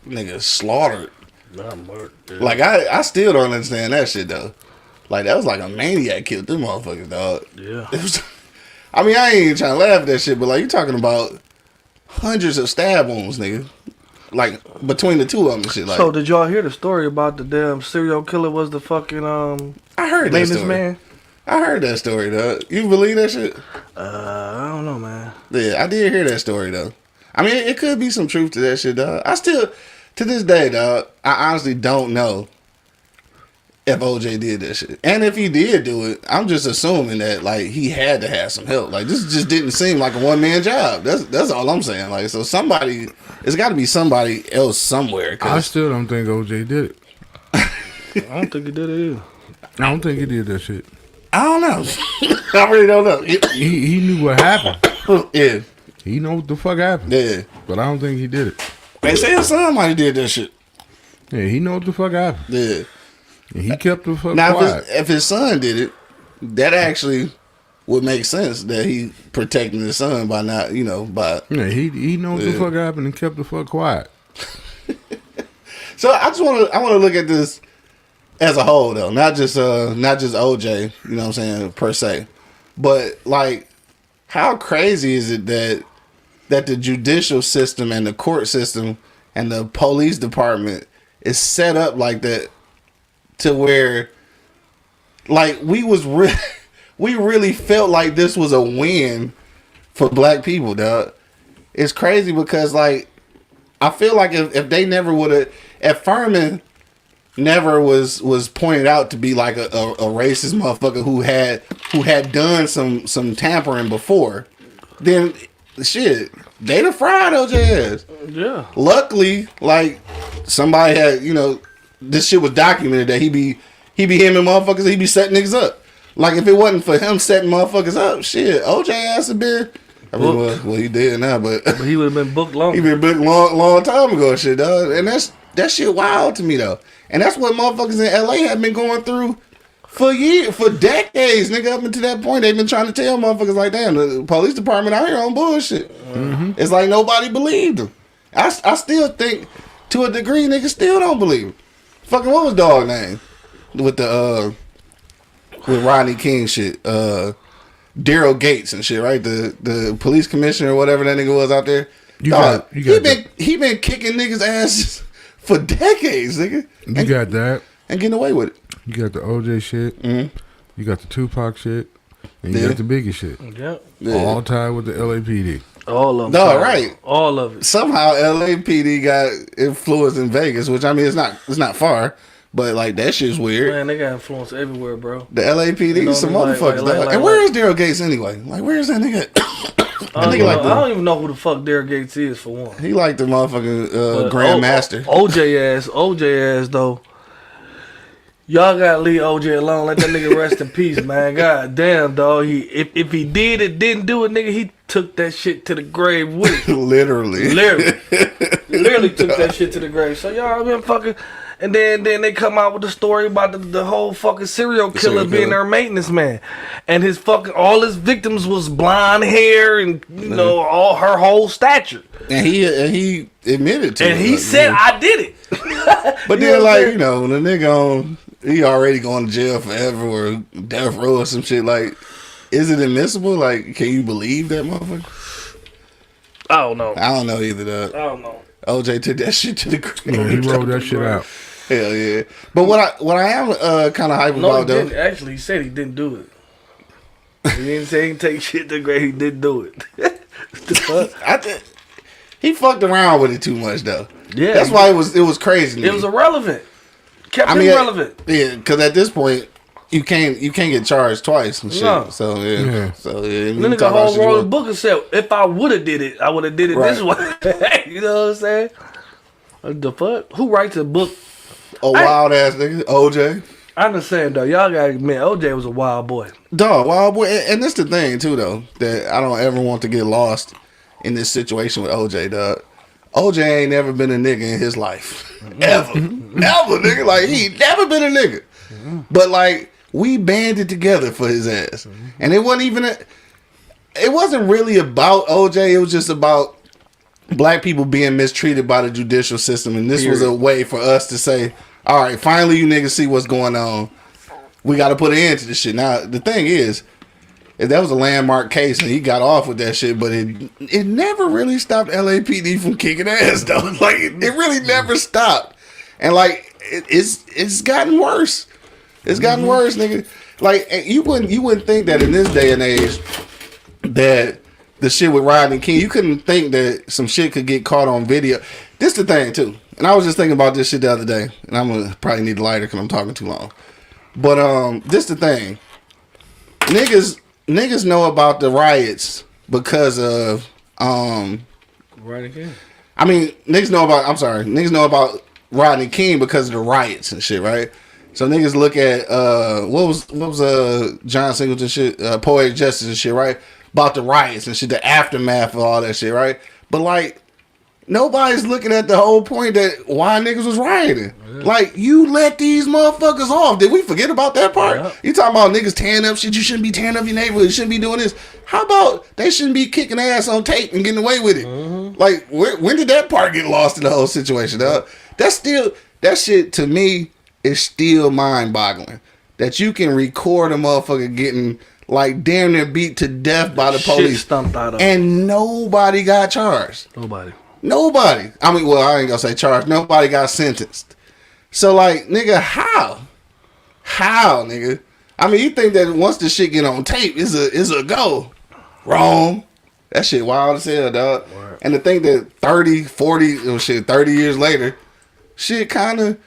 Nigga slaughtered. Not murdered. Like I still don't understand that shit though. Like that was like a maniac killed them motherfuckers, dog. Yeah. It was, I mean, I ain't even trying to laugh at that shit, but like you talking about hundreds of stab wounds, nigga. Like between the two of them and shit. Like, So did y'all hear the story about the damn serial killer was the fucking I heard that latest story. man? I heard that story, dog. You believe that shit? I don't know, man. Yeah, I did hear that story though. I mean, it could be some truth to that shit, dog. I still, to this day, dog, I honestly don't know if OJ did that shit. And if he did do it, I'm just assuming that like he had to have some help. Like this just didn't seem like a one man job. That's all I'm saying. Like so somebody, it's got to be somebody else somewhere. I still don't think OJ did it. I don't think he did it either. I don't think he did that shit. I don't know. I really don't know. He knew what happened. Yeah. He know what the fuck happened. Yeah. But I don't think he did it. They say somebody did that shit. Yeah, he know what the fuck happened. Yeah. And he kept the fuck Now, quiet. if his son did it, that actually would make sense that he protecting his son by not, by. Yeah, he know what the fuck happened and kept the fuck quiet. So I want to look at this as a whole though, not just OJ, you know what I'm saying, per se. But like how crazy is it that the judicial system and the court system and the police department is set up like that to where like we really felt like this was a win for black people, dog. It's crazy because like I feel like if they never would have, if Furman never was pointed out to be like a racist motherfucker who had done some tampering before, then shit, they'd have fried OJ ass. Yeah. Luckily, like somebody had, this shit was documented that he be hemming motherfuckers, he be setting niggas up. Like if it wasn't for him setting motherfuckers up, shit, OJ ass have been. I mean, well, he did now, but he would have been booked long. He been booked long time ago, and shit, dog. And that shit wild to me though. And that's what motherfuckers in LA have been going through for decades, nigga. Up until that point, they've been trying to tell motherfuckers like, damn, the police department out here on bullshit. Mm-hmm. It's like nobody believed them. I still think, to a degree, niggas still don't believe him. Fucking what was dog name with the with Rodney King shit. Daryl Gates and shit, right? The police commissioner or whatever that nigga was out there. He been kicking niggas' asses for decades, nigga. You got that. And getting away with it. You got the OJ shit. Mm-hmm. You got the Tupac shit. And you got the Biggie shit. Yep. Yeah. All tied with the LAPD. All of them. No, right. All of it. Somehow LAPD got influence in Vegas, which I mean it's not far, but like that shit's weird. Man, they got influence everywhere, bro. The LAPD, You know, some like- motherfuckers. like- dog. like- and where is Daryl Gates anyway? Like where is that nigga? I don't, nigga like I don't even know who the fuck Derek Gates is for one. He like the motherfucking But grandmaster. OJ ass though. Y'all gotta leave OJ alone. Let that nigga rest in peace, man. God damn, dog. If he did it, didn't do it, nigga, he took that shit to the grave with him. Literally. Literally took that shit to the grave. So y'all been fucking, and then they come out with the story about the whole fucking serial killer being their maintenance man, and his fucking all his victims was blonde hair and you know all her whole stature. And he admitted to it. And he like, said, yeah. "I did it." But You then, know what I'm like, saying? you know, when the nigga he already going to jail forever or death row or some shit, like, is it admissible? Like, can you believe that motherfucker? I don't know. I don't know either, dog. I don't know. OJ took that shit to the grave. Yeah, he rolled that shit out. Hell yeah. But what I am kind of hype No, he about, though. didn't. Actually, he said he didn't do it. He didn't say he can take shit to the grave. He didn't do it. The fuck? He fucked around with it too much, though. Yeah. That's why it was crazy. It was irrelevant. Kept him relevant. Yeah, because at this point, you can't get charged twice and shit. No. So yeah. So yeah. Then the whole world book and said, if I would have did it, I would have did it this way. You know what I'm saying? What the fuck? Who writes a book? A wild ass nigga, OJ. I understand though. Y'all gotta admit, OJ was a wild boy. Dog, wild boy. And that's the thing too, though, that I don't ever want to get lost in this situation with OJ, dog. OJ ain't never been a nigga in his life. Ever. Never, nigga. Like, he never been a nigga. But, like, we banded together for his ass. And it wasn't really about OJ. It was just about black people being mistreated by the judicial system. And this was a way for us to say, all right, finally you niggas see what's going on. We got to put an end to this shit. Now, the thing is, that was a landmark case, and he got off with that shit. But it never really stopped LAPD from kicking ass, though. Like it really never stopped, and like it's gotten worse. It's gotten worse, nigga. Like you wouldn't think that in this day and age that the shit with Rodney King, you couldn't think that some shit could get caught on video. This the thing too, and I was just thinking about this shit the other day, and I'm gonna probably need a lighter because I'm talking too long. But this the thing, Niggas know about the riots because of Rodney King. I mean, niggas know about Rodney King because of the riots and shit, right? So niggas look at what was John Singleton shit, Poetic Justice and shit, right? About the riots and shit, the aftermath of all that shit, right? But like nobody's looking at the whole point that why niggas was rioting. Like, you let these motherfuckers off. Did we forget about that part? Yeah. You talking about niggas tearing up shit. You shouldn't be tearing up your neighborhood. You shouldn't be doing this. How about they shouldn't be kicking ass on tape and getting away with it? Like, when did that part get lost in the whole situation, dog? That shit to me is still mind-boggling. That you can record a motherfucker getting like damn near beat to death by the police. Shit stumped out of and nobody got charged. Nobody. I mean, well, I ain't gonna say charged. Nobody got sentenced. So, like, nigga, how? How, nigga? I mean, you think that once the shit get on tape, it's a go. Wrong. That shit wild as hell, dog. Right. And to think that 30, 40, 30 years later, shit kind of,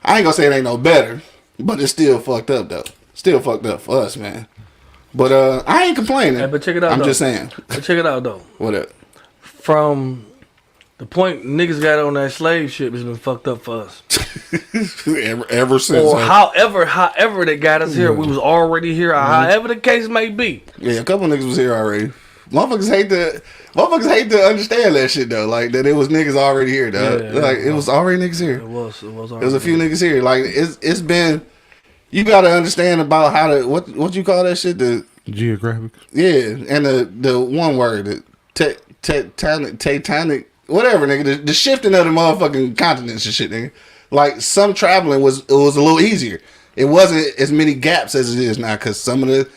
I ain't gonna say it ain't no better, but it's still fucked up, though. Still fucked up for us, man. But I ain't complaining. Hey, but check it out, I'm though. just saying. But check it out, though. What up? From the point niggas got on that slave ship has been fucked up for us. ever since. Or however they got us here, we was already here, or however the case may be. Yeah, a couple niggas was here already. Motherfuckers hate to understand that shit though. Like that it was niggas already here, though. Yeah, like it was already niggas here. It was already There was a few niggas here. Like it's been. You gotta understand about how to what you call that shit, the geographic. Yeah, and the one word, the tectonic, whatever, nigga. The shifting of the motherfucking continents and shit, nigga. Like some traveling was a little easier. it wasn't as many gaps as it is now because some of the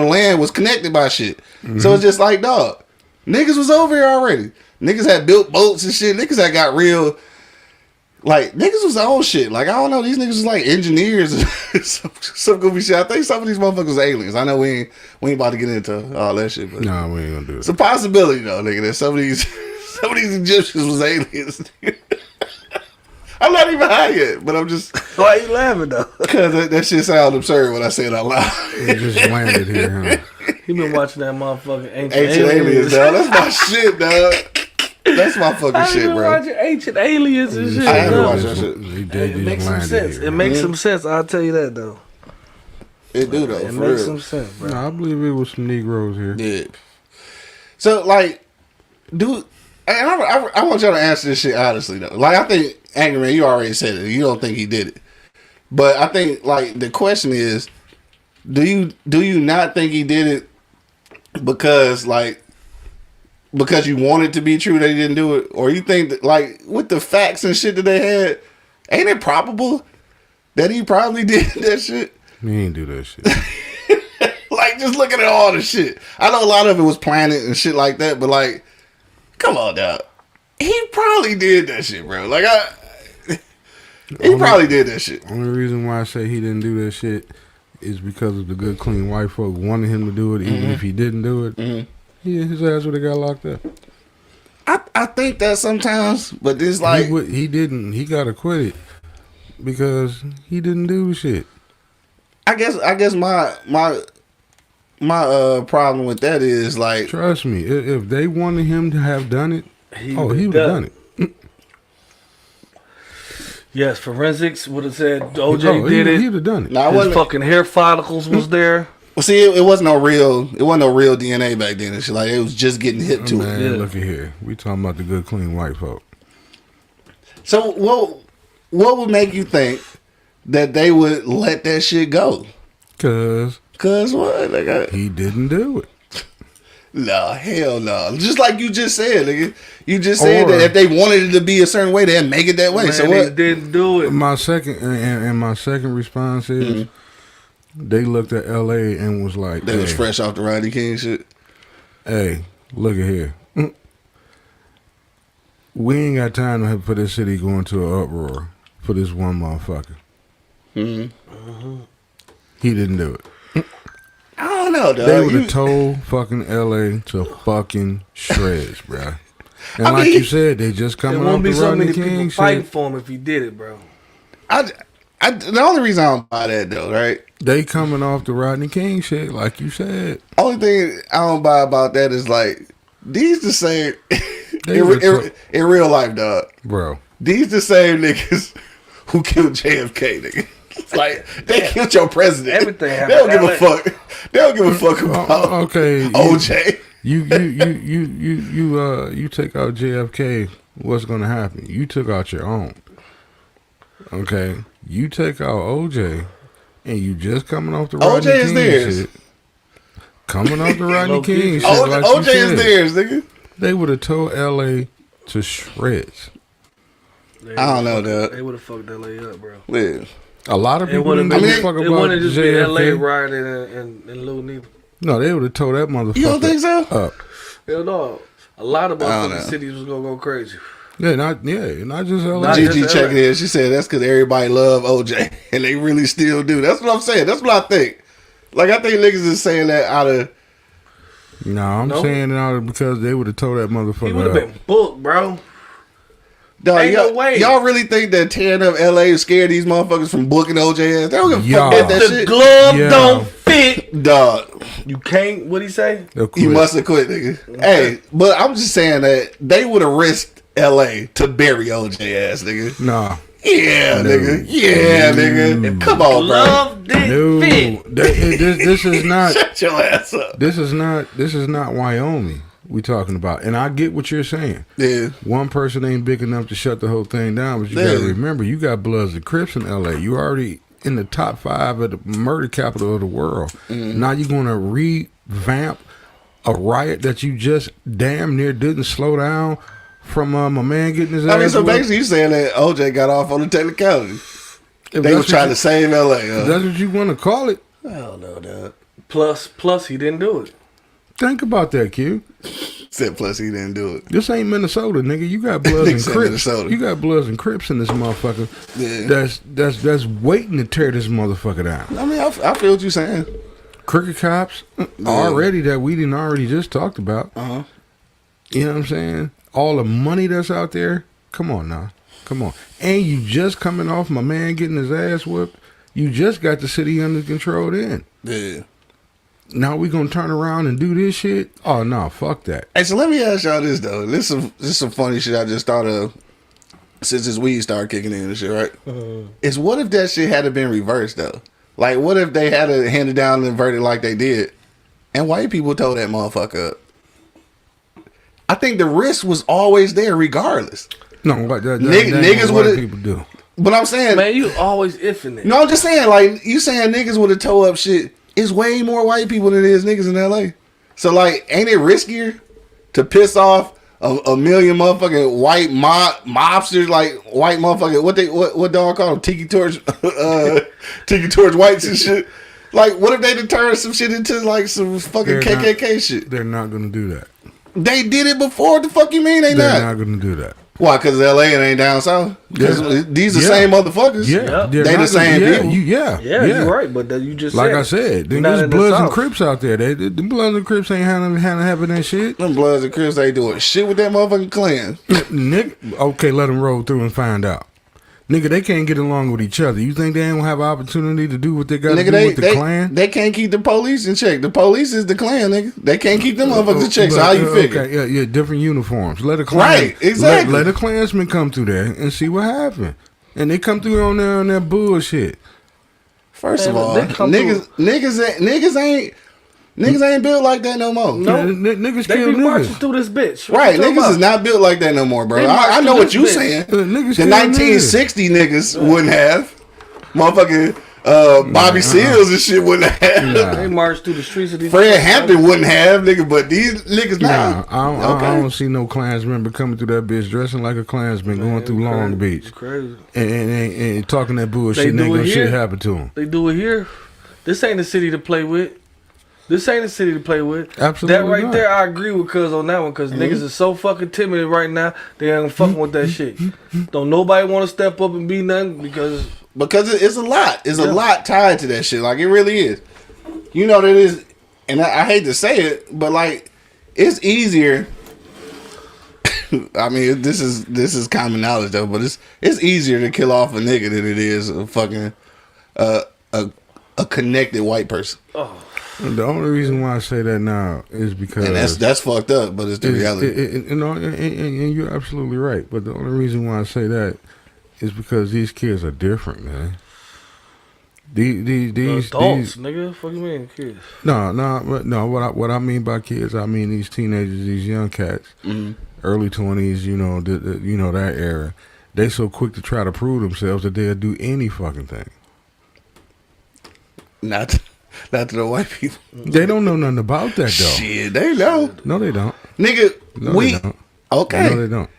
land was connected by shit. So it's just like, dog, niggas was over here already. Niggas had built boats and shit. Niggas had got real. Like, niggas was on shit. Like, I don't know. These niggas was like engineers and some goofy shit. I think some of these motherfuckers was aliens. I know we ain't about to get into all that shit. But Nah, we ain't gonna do it's it. a possibility, though, nigga, that some of these Egyptians was aliens. I'm not even high yet, but I'm just... Why you laughing though? Because that shit sound absurd when I say it out loud. It just landed here, huh? He been watching that motherfucking ancient Ancient aliens, dog. That's my shit, dog. That's my fucking I shit, been bro. watching ancient aliens and shit. I haven't dog. watched that shit. He It did makes just some landed sense. here. It makes some sense. I'll tell you that though. It do, though, It for makes real. some sense, bro. Nah, I believe it was some Negroes here. Yeah. So, like, dude, I want y'all to answer this shit honestly, though. Like, I think, Angry Man, you already said it. You don't think he did it. But I think, like, the question is, do you not think he did it because you want it to be true that he didn't do it? Or you think that, like, with the facts and shit that they had, ain't it probable that he probably did that shit? He ain't do that shit. Like, just looking at all the shit. I know a lot of it was planned and shit like that, but, like, come on, dog. He probably did that shit, bro. Like, he probably did that shit. Only reason why I say he didn't do that shit is because of the good, clean white folk wanted him to do it, even if he didn't do it. His ass would have got locked up. I think that sometimes, but this, like, He didn't. He got acquitted because he didn't do shit. I guess my problem with that is, like, Trust me, if they wanted him to have done it, he would have done it. Yes, forensics would have said OJ did He it. would have done it. nah, His fucking hair follicles was there. well, see, it wasn't no real DNA back then and shit. Like, it was just getting hit to Man, it. Yeah. look at here. We talking about the good, clean white folk. So what would make you think that they would let that shit go? Cause Cause what? Like, he didn't do it. no, hell no. Just like you just said, nigga. You just said Or- that if they wanted it to be a certain way, they'd make it that way. Man, So he what? didn't do it. My second and my second response is they looked at LA and was like, They was hey, fresh off the Rodney King shit. hey, look at here. We ain't got time to have, for this city going to an uproar for this one motherfucker. He didn't do it. I don't know, dog. They would have told fucking LA to fucking shreds, bruh. And I like mean, you said, they just There coming won't off be the so Rodney many people King fighting shit. for him if he did it, bro. the only reason I don't buy that though, right? They coming off the Rodney King shit, like you said. Only thing I don't buy about that is like these the same They would've in real life, dog. Bro. These the same niggas who killed JFK, nigga. It's like they killed your president. Everything They happened don't give in a LA. fuck. They don't give a fuck about Okay. OJ. You take out JFK, what's gonna happen? You took out your own. Okay. You take out OJ and you just coming off the Rodney OJ is King theirs. shit. Coming off the Rodney Low-key. King shit. OJ, like you OJ is said. theirs, nigga. They would have told LA to shreds. I don't know, dog. They would have fucked LA up, bro. Yeah. A lot of It people wouldn't didn't be. give a fuck It about wouldn't just be LA JFK. rioting and Lil Neither. No, they would have told that motherfucker You don't think so? up. Hell no. A lot of I don't motherfucking know. cities was gonna go crazy. Not just LA. Not Gigi just checking LA. in. She said that's because everybody love OJ, and they really still do. That's what I'm saying. That's what I think. Like, I think niggas is saying that out of. No, I'm No. saying it out because they would have told that He motherfucker would have up. been booked, bro. Dog, Ain't no y'all, way. y'all really think that tearing up LA scared these motherfuckers from booking OJ ass? They don't give a fuck Y'all. about that The shit. glove Yeah. don't fit. Dog, You can't. What'd he say? They'll you quit. must have quit, nigga. Hey, but I'm just saying that they would have risked LA to bury OJ ass, nigga. Nah. Yeah, nigga. Yeah, nigga. Come on, bro. Glove didn't No. fit. This is not Shut your ass up. this is not Wyoming we talking about. And I get what you're saying. Yeah. One person ain't big enough to shut the whole thing down, but you Yeah. gotta remember you got Bloods and Crips in LA. You already in the top 5 of the murder capital of the world. Now you're gonna revamp a riot that you just damn near didn't slow down from my man getting his ass I mean, so whooped? basically you saying that OJ got off on the technicality. If They were that's trying what to save LA. if that's what you want to call it. I don't know, dog. Plus, he didn't do it. Think about that, Q. Said plus he didn't do it. This ain't Minnesota, nigga. You got Bloods and Nigga said Crips. Minnesota. You got Bloods and Crips in this motherfucker. Yeah. That's waiting to tear this motherfucker down. I mean, I feel what you're saying. Crooked cops already that we didn't already just talked about. Uh-huh. You know what I'm saying? All the money that's out there. Come on now. Come on. And you just coming off my man getting his ass whipped. You just got the city under control then. Yeah. Now we gonna turn around and do this shit? Oh no, fuck that. Hey, so let me ask y'all this though. This is some funny shit I just thought of since this weed started kicking in and shit, right? Is what if that shit had been reversed though? Like, what if they had to hand it down and verdict like they did, and white people told that motherfucker up? I think the risk was always there, regardless. No, what Niggas what would've- people do. But I'm saying, Man, you always ifing it. no, I'm just saying, like, you saying niggas would have towed up shit. It's way more white people than it is niggas in LA. So, like, ain't it riskier to piss off a million motherfucking white mobsters, like white motherfucking what dog call them? Tiki torch whites and shit. Like, what if they turn some shit into like some fucking KKK shit? They're not gonna do that. They did it before. What the fuck you mean They're not? not gonna do that. Why? Because LA and ain't down south. Because these the Yeah. same motherfuckers. Yeah, They they're the not same gonna, people. Yeah, You're right, but you just Like said I it. said, You're then not there's in the Bloods and South. Crips out there. The Bloods and Crips ain't having that shit. Them Bloods and Crips ain't doing shit with that motherfucking Klan. Nick, okay, let them roll through and find out. Nigga, they can't get along with each other. You think they ain't gonna have an opportunity to do what they got to do with the Klan? They can't keep the police in check. The police is the Klan, nigga. They can't keep them motherfuckers in check. So how you figure? Okay, yeah, different uniforms. Let a Klan, Right, exactly. Let a Klansman come through there and see what happened. And they come through on that bullshit. First of Man, all, they come niggas ain't built like that no more. No. Niggas They kill be marching niggas. through this bitch. What Right, you talking niggas is about? not built like that no more, bro. They march I know through what this you bitch. saying. Niggas The kill 1960 niggas wouldn't have. Motherfucking Bobby Seals and shit wouldn't have. They march through the streets of these. Fred Hampton wouldn't have, nigga, but these niggas now. Nah, I don't see no Klansman coming through that bitch dressing like a Klansman going through Long Beach Crazy. and talking that bullshit. They And do ain't it gonna shit here. happen to them. They do it here. This ain't a city to play with. This ain't a city to play with. Absolutely That right not. there, I agree with Cuz on that one. Because niggas is so fucking timid right now. They ain't fucking with that shit. Don't nobody want to step up and be nothing because It's a lot. It's a lot tied to that shit. Like, it really is. You know that is, and I hate to say it, but like, it's easier. I mean, this is common knowledge though, but it's easier to kill off a nigga than it is a fucking a connected white person. The only reason why I say that now is because And that's fucked up, but it's the reality. And you're absolutely right. But the only reason why I say that is because these kids are different, man. These adults, nigga. Fuck you mean, kids? No. What I mean by kids, I mean these teenagers, these young cats, early 20s. You know, that era. They so quick to try to prove themselves that they'll do any fucking thing. Not to the white people. They don't know nothing about that though. Shit, they know. No, they don't. Nigga, No, we they don't. okay. No, they don't.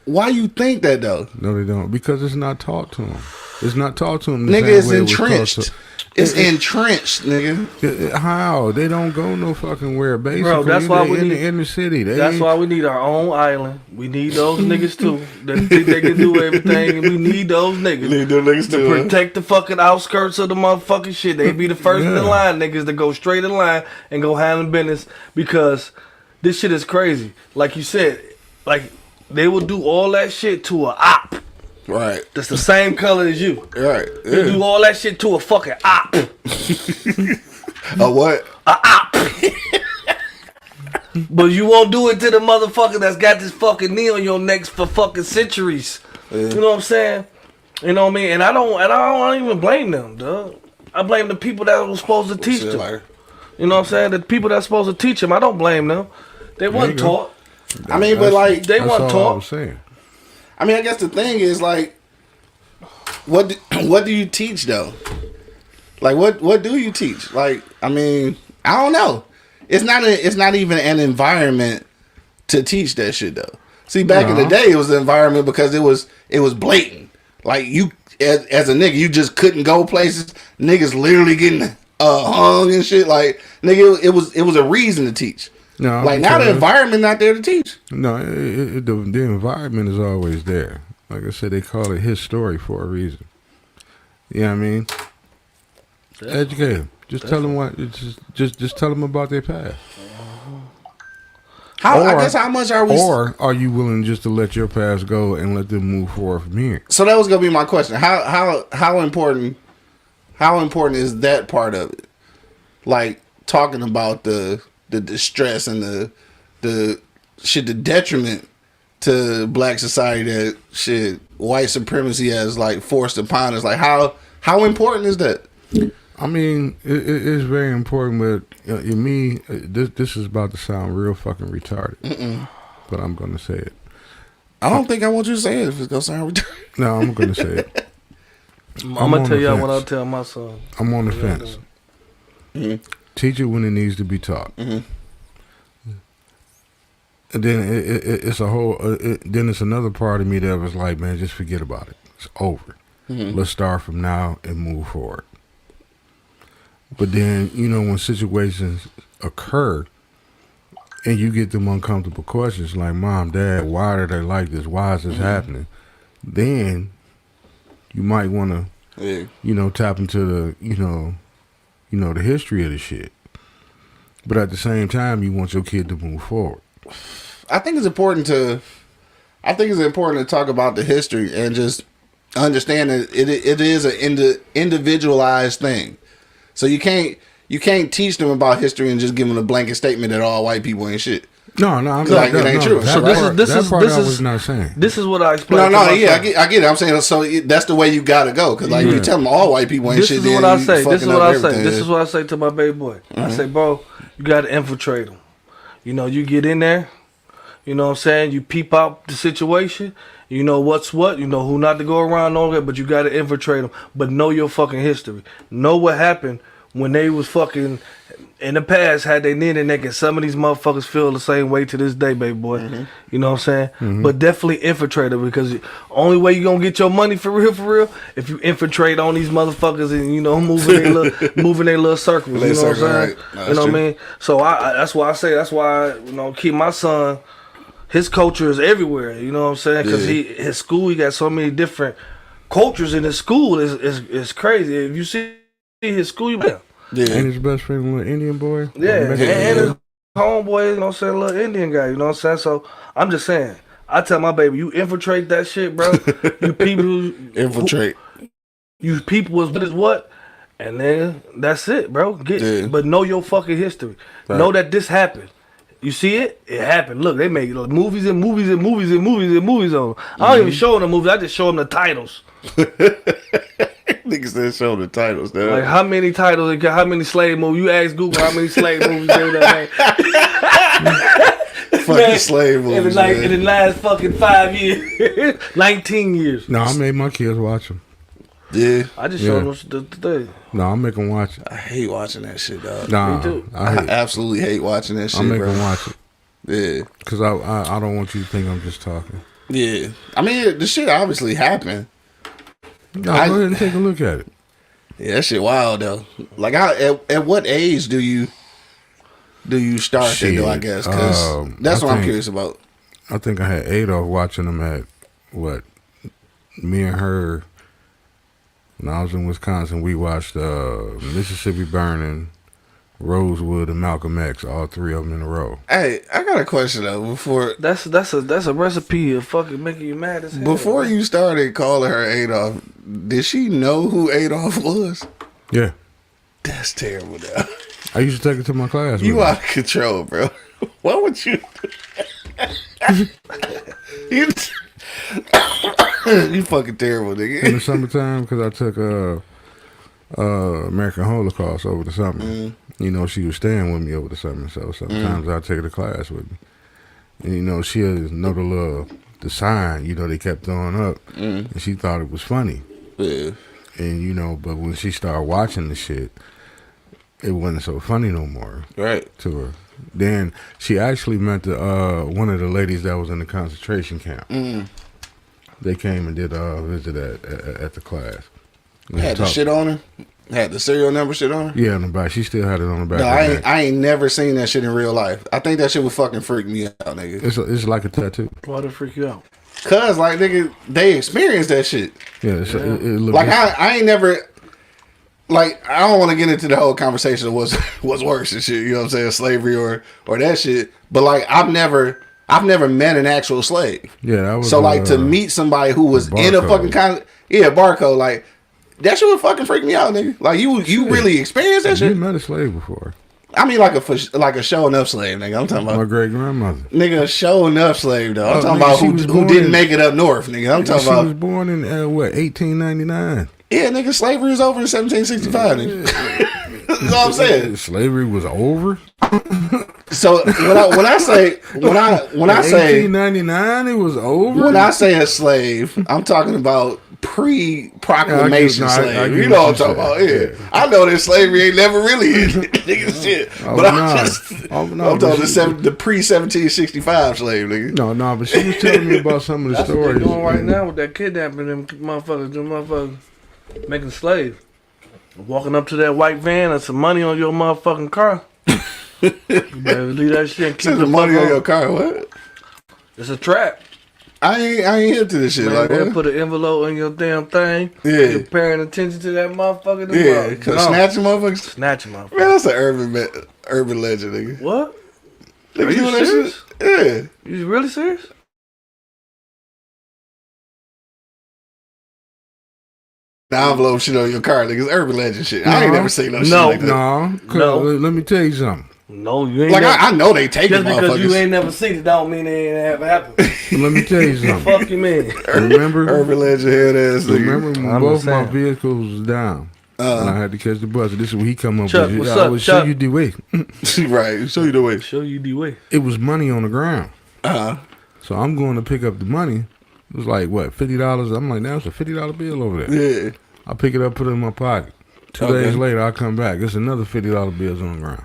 Why you think that though? No, they don't. Because it's not taught to them. It's not taught to them. Nigga, it's entrenched. It's entrenched, nigga. How? They don't go no fucking where. Basically, Bro, that's why we in need the inner city. That's why we need our own island. We need those niggas too. That think they can do everything, and we need those niggas. Need them niggas to too, huh? protect the fucking outskirts of the motherfucking shit. They be the first in the line, niggas, to go straight in line and go handle business because this shit is crazy. Like you said, like they will do all that shit to a op Right. that's the same color as you. Right. They do all that shit to a fucking op. A what? But you won't do it to the motherfucker that's got this fucking knee on your neck for fucking centuries. You know what I'm saying? You know what I mean? And I don't even blame them, dog. I blame the people that were supposed to teach them. You know what I'm saying? The people that's supposed to teach them, I don't blame them. They wasn't you go. taught. I mean, but like, They That's wasn't all I was taught. saying. I mean, I guess the thing is like, what do you teach though? Like, what do you teach? Like, I mean, I don't know. It's not even an environment to teach that shit though. See, back in the day, it was the environment because it was blatant. Like as a nigga, you just couldn't go places. Niggas literally getting hung and shit. Like nigga, it was a reason to teach. No, Like now the environment not there to teach. No, the environment is always there. Like I said, they call it his story for a reason. You know what I mean? Educate them. Just tell them what. Just tell them about their past. I guess how much are we? Or are you willing just to let your past go and let them move forward from here? So that was gonna be my question. How important is that part of it? Like talking about the distress and the detriment to black society that shit white supremacy has like forced upon us. Like how important is that? I mean, it is very important, but in me, this is about to sound real fucking retarded. But I'm gonna say it. I don't think I want you to say it if it's gonna sound retarded. No, I'm gonna say it. I'm gonna tell y'all what I'll tell my son. I'm on the fence. Mm-hmm. Teach it when it needs to be taught. Mm-hmm. And then it's a whole. Then it's another part of me that was like, man, just forget about it. It's over. Mm-hmm. Let's start from now and move forward. But then, you know, when situations occur and you get them uncomfortable questions like, Mom, Dad, why are they like this? Why is this happening? Then you might want to, you know, tap into the, you know, the history of the shit. But at the same time, you want your kid to move forward. I think it's important to talk about the history and just understand that it is an individualized thing. So you can't teach them about history and just give them a blanket statement that all white people ain't shit. No, I'm like, it ain't true. So this is I was not saying. This is what I explained. I get it. I'm saying so that's the way you gotta go because like you tell them all white people ain't shit. This is what I say. This is what I say to my baby boy. I say, bro, you gotta infiltrate them. You know, you get in there. You know what I'm saying? You peep out the situation. You know what's what. You know who not to go around, all that. But you gotta infiltrate them. But know your fucking history. Know what happened when they was fucking in the past. Had they near their neck, and some of these motherfuckers feel the same way to this day, baby boy. You know what I'm saying? But definitely infiltrate them because the only way you gonna get your money for real, if you infiltrate on these motherfuckers and you know moving their little circles. You know what I'm saying? Right. You know what I mean? So that's why I say that's why you know keep my son. His culture is everywhere. You know what I'm saying? Because his school, he got so many different cultures in his school. Is crazy. If you see his school, Yeah. And his best friend, a little Indian boy. And his homeboy, you know what I'm saying, little Indian guy, you know what I'm saying? So I'm just saying, I tell my baby, you infiltrate that shit, bro. You people Infiltrate. You people as good as what? And then that's it, bro. But know your fucking history. Right. Know that this happened. You see it? It happened. Look, they make movies and movies and movies and movies and movies on them. I don't even show them the movies. I just show them the titles. Niggas said show the titles. Though. Like how many titles? How many slave movies? You ask Google how many slave movies they done made. Fucking slave movies. In the last fucking 5 years, 19 years. No, I made my kids watch them. Yeah. I just showed them the thing. No, I make them watch it. I hate watching that shit, dog. Nah, Me too. I absolutely hate watching that shit, I make bro. them watch it. Yeah. Because I don't want you to think I'm just talking. Yeah. I mean, the shit obviously happened. No, go ahead and take a look at it. Yeah, that shit wild, though. Like, at what age do you start that, though, I guess? Because that's what I'm curious about. I think I had Adolf watching them at, me and her, when I was in Wisconsin, we watched Mississippi Burning, Rosewood, and Malcolm X, all three of them in a row. Hey, I got a question, though, before... That's a recipe of fucking making you mad as hell. Before you started calling her Adolf, did she know who Adolf was? Yeah. That's terrible, though. I used to take it to my class. You out of control, bro. What would you... You fucking terrible, nigga. In the summertime, because I took American Holocaust over the summer. You know, she was staying with me over the summer, so sometimes I'd take her to class with me. And, you know, she'd know the sign, you know, they kept throwing up, and she thought it was funny. Yeah. And, you know, but when she started watching the shit, it wasn't so funny no more. Right. To her. Then she actually met one of the ladies that was in the concentration camp. They came and did a visit at the class. We Had the talked. shit on her. Had the serial number shit on her. Yeah, on the back. She still had it on the back. No, of her neck. I ain't never seen that shit in real life. I think that shit would fucking freak me out, nigga. It's like a tattoo. Why the freak you out? Cause like nigga, they experienced that shit. Yeah, it looked Like I ain't never. Like I don't want to get into the whole conversation of what's worse and shit. You know what I'm saying? Slavery or that shit. But like I've never met an actual slave. Yeah, that was So like to meet somebody who was in a Barcode. fucking barcode, like that shit would fucking freak me out, nigga. Like you really experienced that You shit? met a slave before. I mean like a showing up slave, nigga. I'm talking My about great grandmother. nigga a showing up slave though. I'm Oh, talking nigga, about she was who born didn't in- make it up north, nigga. I'm talking She was about born in 1899. yeah, nigga. Slavery is over in 1765, nigga. That's all I'm saying. Slavery was over. So when I say 1899, it was over. when I say a slave, I'm talking about pre-proclamation I get slave. You know what I'm talking about? Yeah. I know that slavery ain't never really ended, nigga. Shit, Oh, but no. I'm No, but talking the pre-1765 slave, nigga. no, but she was telling me about some of the That's what they're stories. doing right now with that kidnapping them motherfuckers making slaves. Walking up to that white van and some money on your motherfucking car. You better leave that shit and keep Send the the money fuck on on. your car. What? It's a trap. I ain't hip to this shit. Man, Like better what? put an envelope in your damn thing. Yeah. You're paying attention to that motherfucker. them Yeah, motherfuckers. cause No. snatching motherfuckers. Snatch him motherfucker. Man, that's an urban legend, nigga. What? Nigga Are you doing that serious? shit? Yeah. You really serious? The envelope shit on your car, nigga. It's urban legend shit. I ain't No. never seen no shit No. like that. No, 'cause No. let me tell you something. No, you ain't. Like never, I know they taking just because you motherfuckers. ain't never seen it, don't mean it ain't ever happened. Let me tell you something. Fuck you, man. Remember, Urban legend head ass nigga. remember when I'm both my saying. vehicles was down, and I had to catch the bus. This is when he come up Chuck, with. what's I up, will show Chuck? you the way. Right, show you the way. Show you the way. It was money on the ground, Uh-huh. so I'm going to pick up the money. It was like what, $50? I'm like, that's a $50 bill over there. Yeah. I pick it up, put it in my pocket. 2 Okay. days later, I come back. It's another $50 bills on the ground.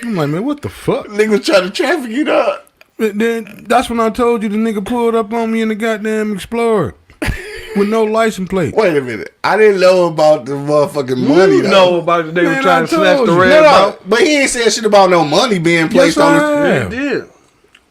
I'm like, man, what the fuck? Nigga was trying to traffic you up. And then that's when I told you the nigga pulled up on me in the goddamn Explorer with no license plate. Wait a minute. I didn't know about the motherfucking money You though. know about it. They were Man, trying I to snatch told the you. red No, ball. but he ain't saying shit about no money being placed Yes, on I his am. He did.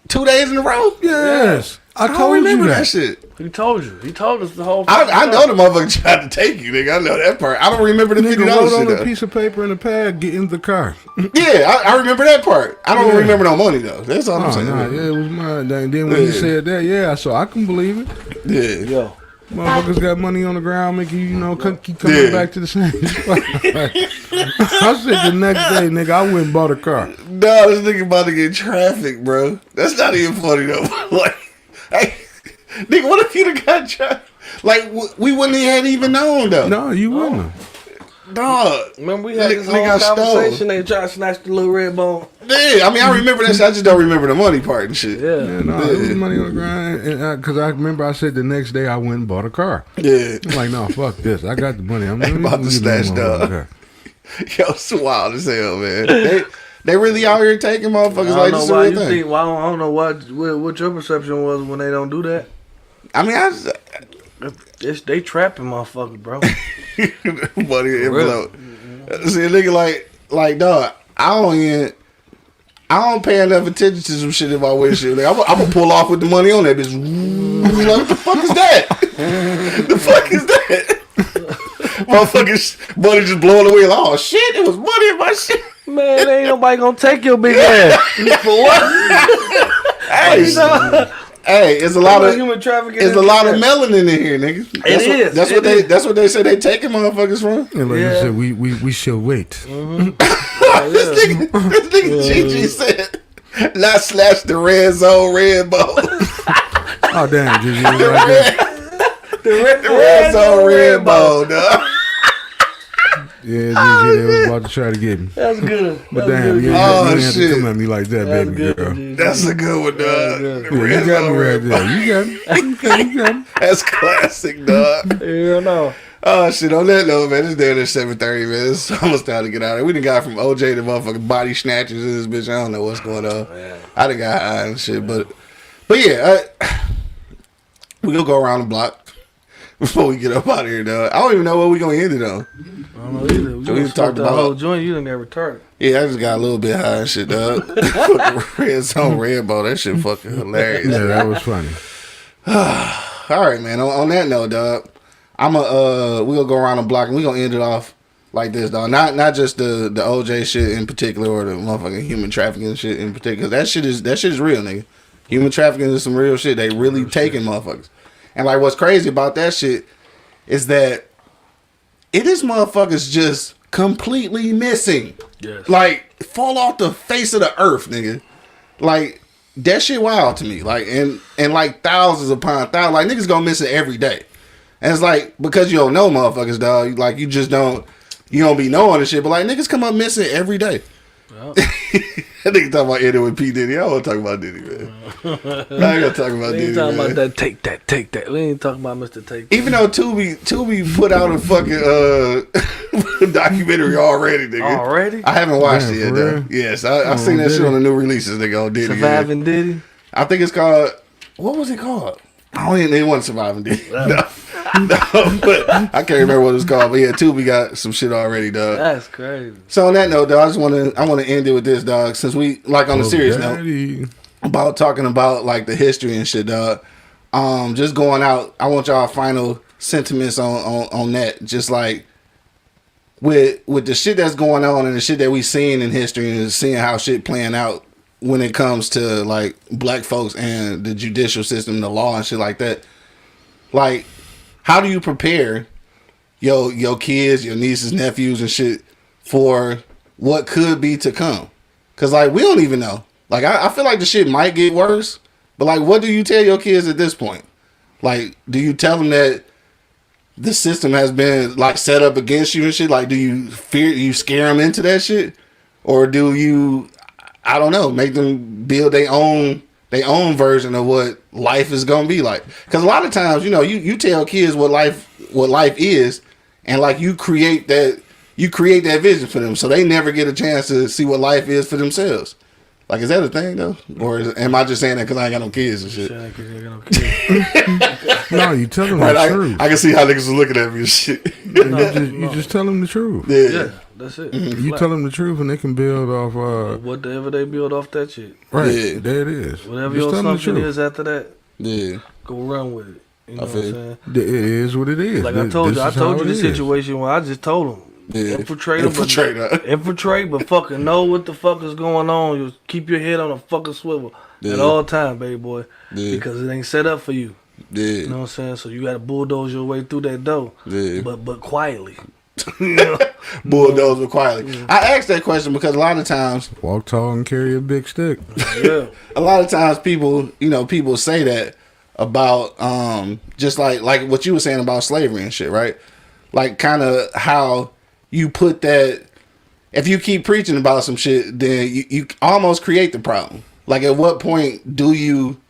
2 days in a row. Yes, I I don't told you remember that. that shit. He told you. He told us the whole. I know the motherfucker tried to take you, nigga. I know that part. I don't remember the Nigga $50 wrote shit on a though. piece of paper in a pad, get in the car. Yeah, I remember that part. I don't Yeah. remember no money though. That's all I'm Oh, saying. nah, yeah, it was mine. And then when he Yeah. said that, yeah, so I can believe it. Yeah. Yo, Motherfuckers got money on the ground, making keep coming Yeah. back to the same spot. I said the next day, nigga, I went and bought a car. No, this nigga about to get trafficked, bro. That's not even funny though. Like, hey, nigga, what if you'd have got trafficked? Like, we wouldn't have even known though. No, you wouldn't. Dog. remember we had this Nigga, I whole stole. conversation. They tried to snatch the little red bone. Yeah, I mean, I remember that shit. I just don't remember the money part and shit. Yeah. Yeah, no, it was money on the ground. And because I remember I said the next day I went and bought a car. Yeah. I'm like, no, fuck this. I got the money. I'm about to snatch dog. Yo, it's wild as hell, man. They really out here taking motherfuckers I like don't this know a why real you thing. think. Well, I don't know what your perception was when they don't do that. I mean, They trapping motherfuckers, bro. money envelope. See, a nigga like dog. I don't pay enough attention to some shit if I wish shit. Like, I'm gonna pull off with the money on that bitch. Like, what the fuck is that? The fuck is that? Motherfuckers, money just blowing away. Like, oh shit, it was money in my shit. Man, ain't nobody gonna take your big ass. For what? Hey, hey, it's a lot of human trafficking. it's a lot of melanin in here, nigga. That's what they say they taking motherfuckers from. And like Yeah. you said, we shall wait. This nigga Gigi said, not slash the red zone, red ball. Oh, damn, Gigi. Right there. The red zone, red ball, dog. Yeah, Gigi, they was about to try to get me. That's good. But That's damn, good. you Oh, didn't have shit. to come at me like that, That's baby good. girl. G. That's a good one, dog. good. The Yeah, red you got zone, me right red ball. there. You got me. You got me. That's classic, dog. Hell no. Oh shit! On that note, man, it's down at 7:30, man. It's almost time to get out of here. We done got from OJ to motherfucking body snatchers in this bitch. I don't know what's going on. I done got high and shit, but yeah, We gonna go around the block before we get up out of here, dog. I don't even know what we gonna end it on. I don't know either. We So we just talked talked the about- whole joint. You done got retarded. Yeah, I just got a little bit high and shit, dog. Fucking Red Zone Red Ball, that shit fucking hilarious. Yeah, that was funny. All right, man. On that note, dog, we gonna go around the block and we gonna end it off like this, dog. Not just the OJ shit in particular or the motherfucking human trafficking shit in particular. That shit is real, nigga. Human trafficking is some real shit. They really taking motherfuckers. And like, what's crazy about that shit is that it is motherfuckers just completely missing. Yes. Like, fall off the face of the earth, nigga. Like, that shit wild to me. Like, and like thousands upon thousands. Like, niggas go missing every day. And it's like, because you don't know motherfuckers, dog. Like, you don't be knowing the shit. But like, niggas come up missing every day. Well, That nigga talking about ending with P. Diddy. I don't want to talk about Diddy, man. I ain't gonna talk about we Diddy, ain't talking man. about that. Take that. We ain't talking about Mr. Take That. Even though Tubi put out a fucking documentary already, nigga. Already? I haven't watched Damn, it yet, for though. real? Yes, I seen that Diddy? shit on the new releases, nigga, on Diddy. Yeah. Surviving Diddy? I think it's called, what was it called? I don't even, it wasn't Surviving Diddy. No, but I can't remember what it was called. But yeah, Tubi got some shit already, dog. That's crazy. So on that note, dog, I want to end it with this, dog. Since we, like, on a serious note, Daddy. about talking about like the history and shit, dog. Just going out. I want y'all final sentiments on that. Just like with the shit that's going on and the shit that we seen in history and seeing how shit playing out when it comes to like black folks and the judicial system, the law and shit like that. Like, how do you prepare your kids, your nieces, nephews and shit for what could be to come? Cause like we don't even know. Like I feel like the shit might get worse. But like, what do you tell your kids at this point? Like, do you tell them that the system has been like set up against you and shit? Like, do you scare them into that shit, or do you, I don't know, make them build their own version of what life is gonna be like? Because a lot of times, you know, you tell kids what life is, and like you create that vision for them, so they never get a chance to see what life is for themselves. Like, is that a thing though, or am I just saying that because I ain't got no kids and shit? Shit, I ain't got no kids. No, you tell them Right, the I truth. can see how niggas is looking at me and shit. You just tell them the truth. Yeah. Yeah, that's it. You Flat. tell them the truth, and they can build off. Whatever they build off that shit. Right, Yeah. there it is. Whatever Just your tell them the assumption truth. is after that, Yeah. go run with it. You know I what I'm feel saying? It is what it is. Like I This- told this you, I is told how you it the is. situation where I just told them. Yeah. Infiltrate, but fucking know what the fuck is going on. You keep your head on a fucking swivel at Yeah. all time, baby boy, Yeah. because it ain't set up for you. You Yeah. know what I'm saying? So you got to bulldoze your way through that door, Yeah. but quietly. You know? Bulldozer quietly. I asked that question because a lot of times, Walk tall and carry a big stick. Yeah, a lot of times people say that about just like what you were saying about slavery and shit, right? Like kind of how you put that, if you keep preaching about some shit, then you almost create the problem. Like at what point do you,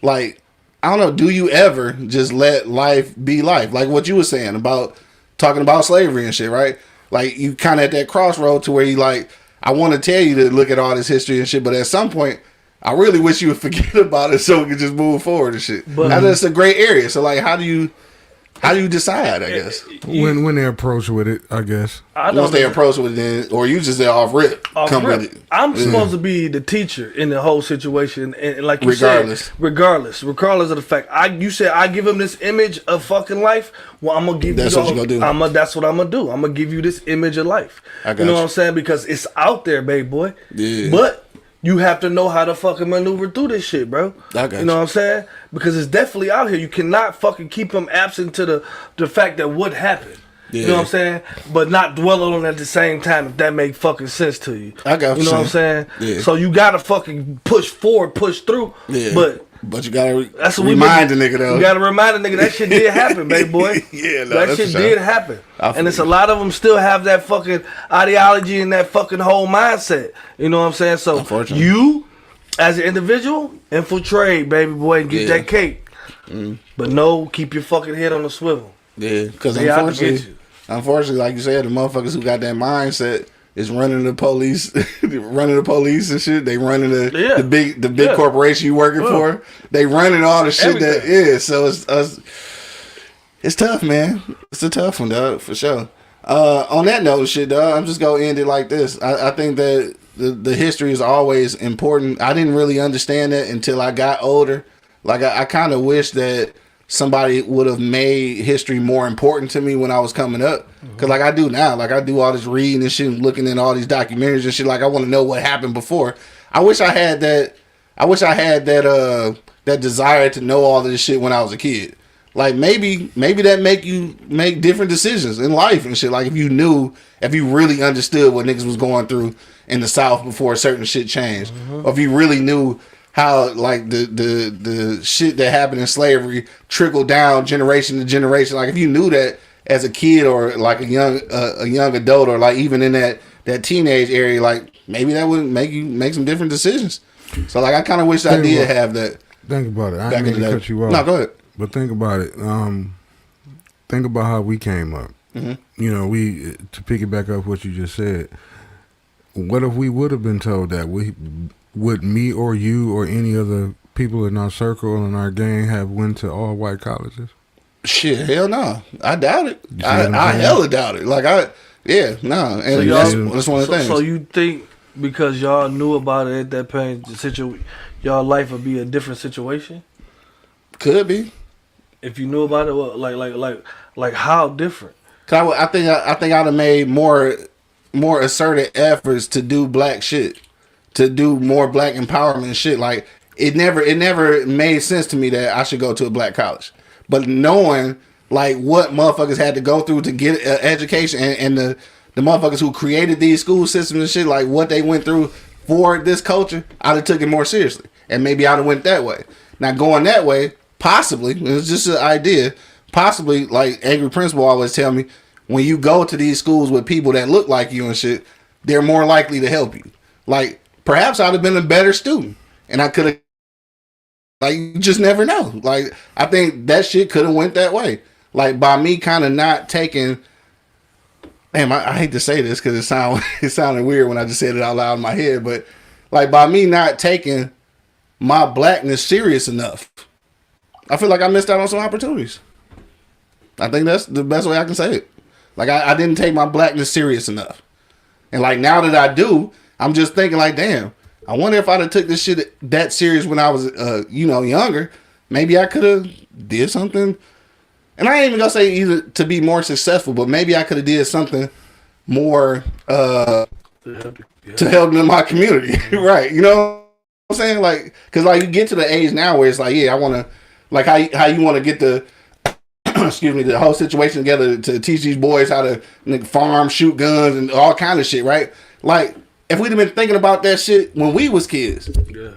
like, I don't know, do you ever just let life be life? Like what you were saying about talking about slavery and shit, right? Like you kind of at that crossroad to where you like, I want to tell you to look at all this history and shit, but at some point, I really wish you would forget about it so we could just move forward and shit. But- Now that's a gray area. So like, how do you decide? I guess When they approach with it, I guess. I once don't they know. approach with it, then, or you just say off rip, come Rip. with it. I'm supposed to be the teacher in the whole situation, and like you Regardless. said, regardless of the fact, you said I give him this image of fucking life. Well, I'm gonna give That's you. what you gonna do. That's what I'm gonna do. I'm gonna give you this image of life. I got you know you. what I'm saying? Because it's out there, baby boy. Yeah. But you have to know how to fucking maneuver through this shit, bro. I got you know you. what I'm saying? Because it's definitely out here. You cannot fucking keep him absent to the fact that what happened. You know Yeah. what I'm saying? But not dwell on it at the same time, if that make fucking sense to you. I got what You know you're what I'm saying? Yeah. So you gotta fucking push forward, push through. Yeah. But you gotta that's what we remind the nigga though. You gotta remind the nigga that shit did happen, baby boy. Yeah, no, that that's shit for sure. did happen. I feel And it's a you. lot of them still have that fucking ideology and that fucking whole mindset. You know what I'm saying? So Unfortunately. you, as an individual, infiltrate, baby boy, and get Yeah. that cake. But no, keep your fucking head on the swivel. Yeah, because They out to get you. unfortunately, like you said, the motherfuckers who got that mindset, is running the police, running the police and shit. They running the big Yeah. corporation you working for. They running all the shit that is. So it's tough, man. It's a tough one, dog, for sure. On that note, shit, dog, I'm just gonna end it like this. I think that the history is always important. I didn't really understand that until I got older. Like I kind of wish that somebody would have made history more important to me when I was coming up. Cause like I do now, like I do all this reading and shit, and looking at all these documentaries and shit. Like I want to know what happened before. I wish I had that. I wish I had that desire to know all of this shit when I was a kid. Like maybe that make you make different decisions in life and shit. Like if you really understood what niggas was going through in the South before certain shit changed, or if you really knew how like the shit that happened in slavery trickled down generation to generation. Like if you knew that as a kid or like a young adult or like even in that teenage area, like maybe that would make you make some different decisions. So like I kind of wish I did have that. Think about it. I didn't mean to cut you off. No, go ahead. But think about it. Think about how we came up. Mm-hmm. You know, we to piggyback off what you just said. What if we would have been told that would me or you or any other people in our circle and in our gang have went to all white colleges? Shit, hell no. I doubt it. You see what I'm I saying? hella doubt it. Like no. And So that's one of the things. So you think because y'all knew about it at that point, y'all life would be a different situation? Could be. If you knew about it, well, like how different? Cause I think I'd have made more assertive efforts to do black shit, to do more black empowerment shit. Like it never made sense to me that I should go to a black college, but knowing like what motherfuckers had to go through to get an education and the motherfuckers who created these school systems and shit, like what they went through for this culture, I'd have took it more seriously, and maybe I'd have went that way. Now going that way, possibly, it's just an idea. Possibly, like Angry Principal always tell me, when you go to these schools with people that look like you and shit, they're more likely to help you. Like, perhaps I'd have been a better student, and I could have, like, you just never know. Like, I think that shit could have went that way. Like, by me kind of not taking, damn, I hate to say this because it sounded weird when I just said it out loud in my head, but, like, by me not taking my blackness serious enough, I feel like I missed out on some opportunities. I think that's the best way I can say it. Like I didn't take my blackness serious enough, and like now that I do, I'm just thinking like, damn, I wonder if I'd have took this shit that serious when I was, younger. Maybe I could have did something, and I ain't even gonna say either to be more successful, but maybe I could have did something more to help in my community, right? You know what I'm saying? Like, cause like you get to the age now where it's like, yeah, I want to, like how you want to get the excuse me, the whole situation together to teach these boys how to farm, shoot guns, and all kind of shit, right? Like, if we'd have been thinking about that shit when we was kids,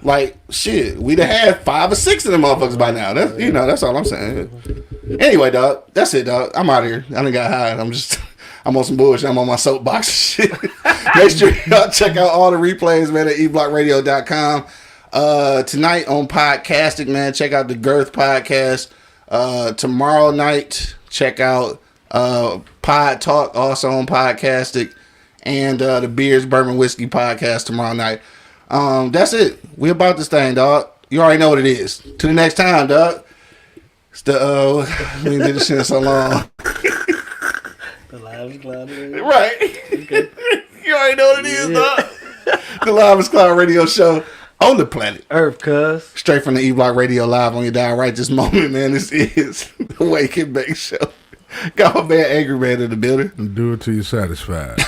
like, shit, we'd have had 5 or 6 of them motherfuckers by now. That's, that's all I'm saying. Anyway, dog, that's it, dog. I'm out of here. I done got high. I'm on some bullshit. I'm on my soapbox and shit. Make sure y'all check out all the replays, man, at eblockradio.com. Tonight on Podcastic, man, check out the Girth Podcast. Tomorrow night, check out Pod Talk, also on Podcastic, and the Beers Bourbon Whiskey Podcast tomorrow night. That's it. We about this thing, dog. You already know what it is. To the next time, dog. It's the we did this shit in so long. The Live is Cloud Radio. Right. Okay. You already know what it is, dog. The Live is Cloud Radio Show on the planet Earth, cuz. straight from the E-Block Radio Live on your dial right this moment, man. This is the Wake and Bake Show. Got my man Angry Man in the building. Do it till you're satisfied.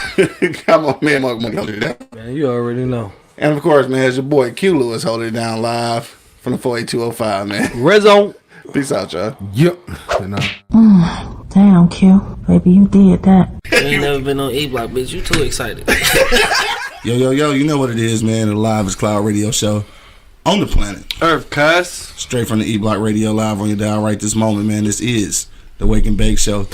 Got my man Mark Money holding it down. Man, you already know. And of course, man, it's your boy Q Lewis holding it down live from the 48205, man. Red Zone. Peace out, y'all. Yep. Damn, Q. Baby, you did that. You ain't never been on E-Block, bitch. You too excited. Yo, you know what it is, man. The Live is Cloud Radio Show on the planet. Earth, cuz. Straight from the E-Block Radio Live on your dial right this moment, man. This is the Wake and Bake Show.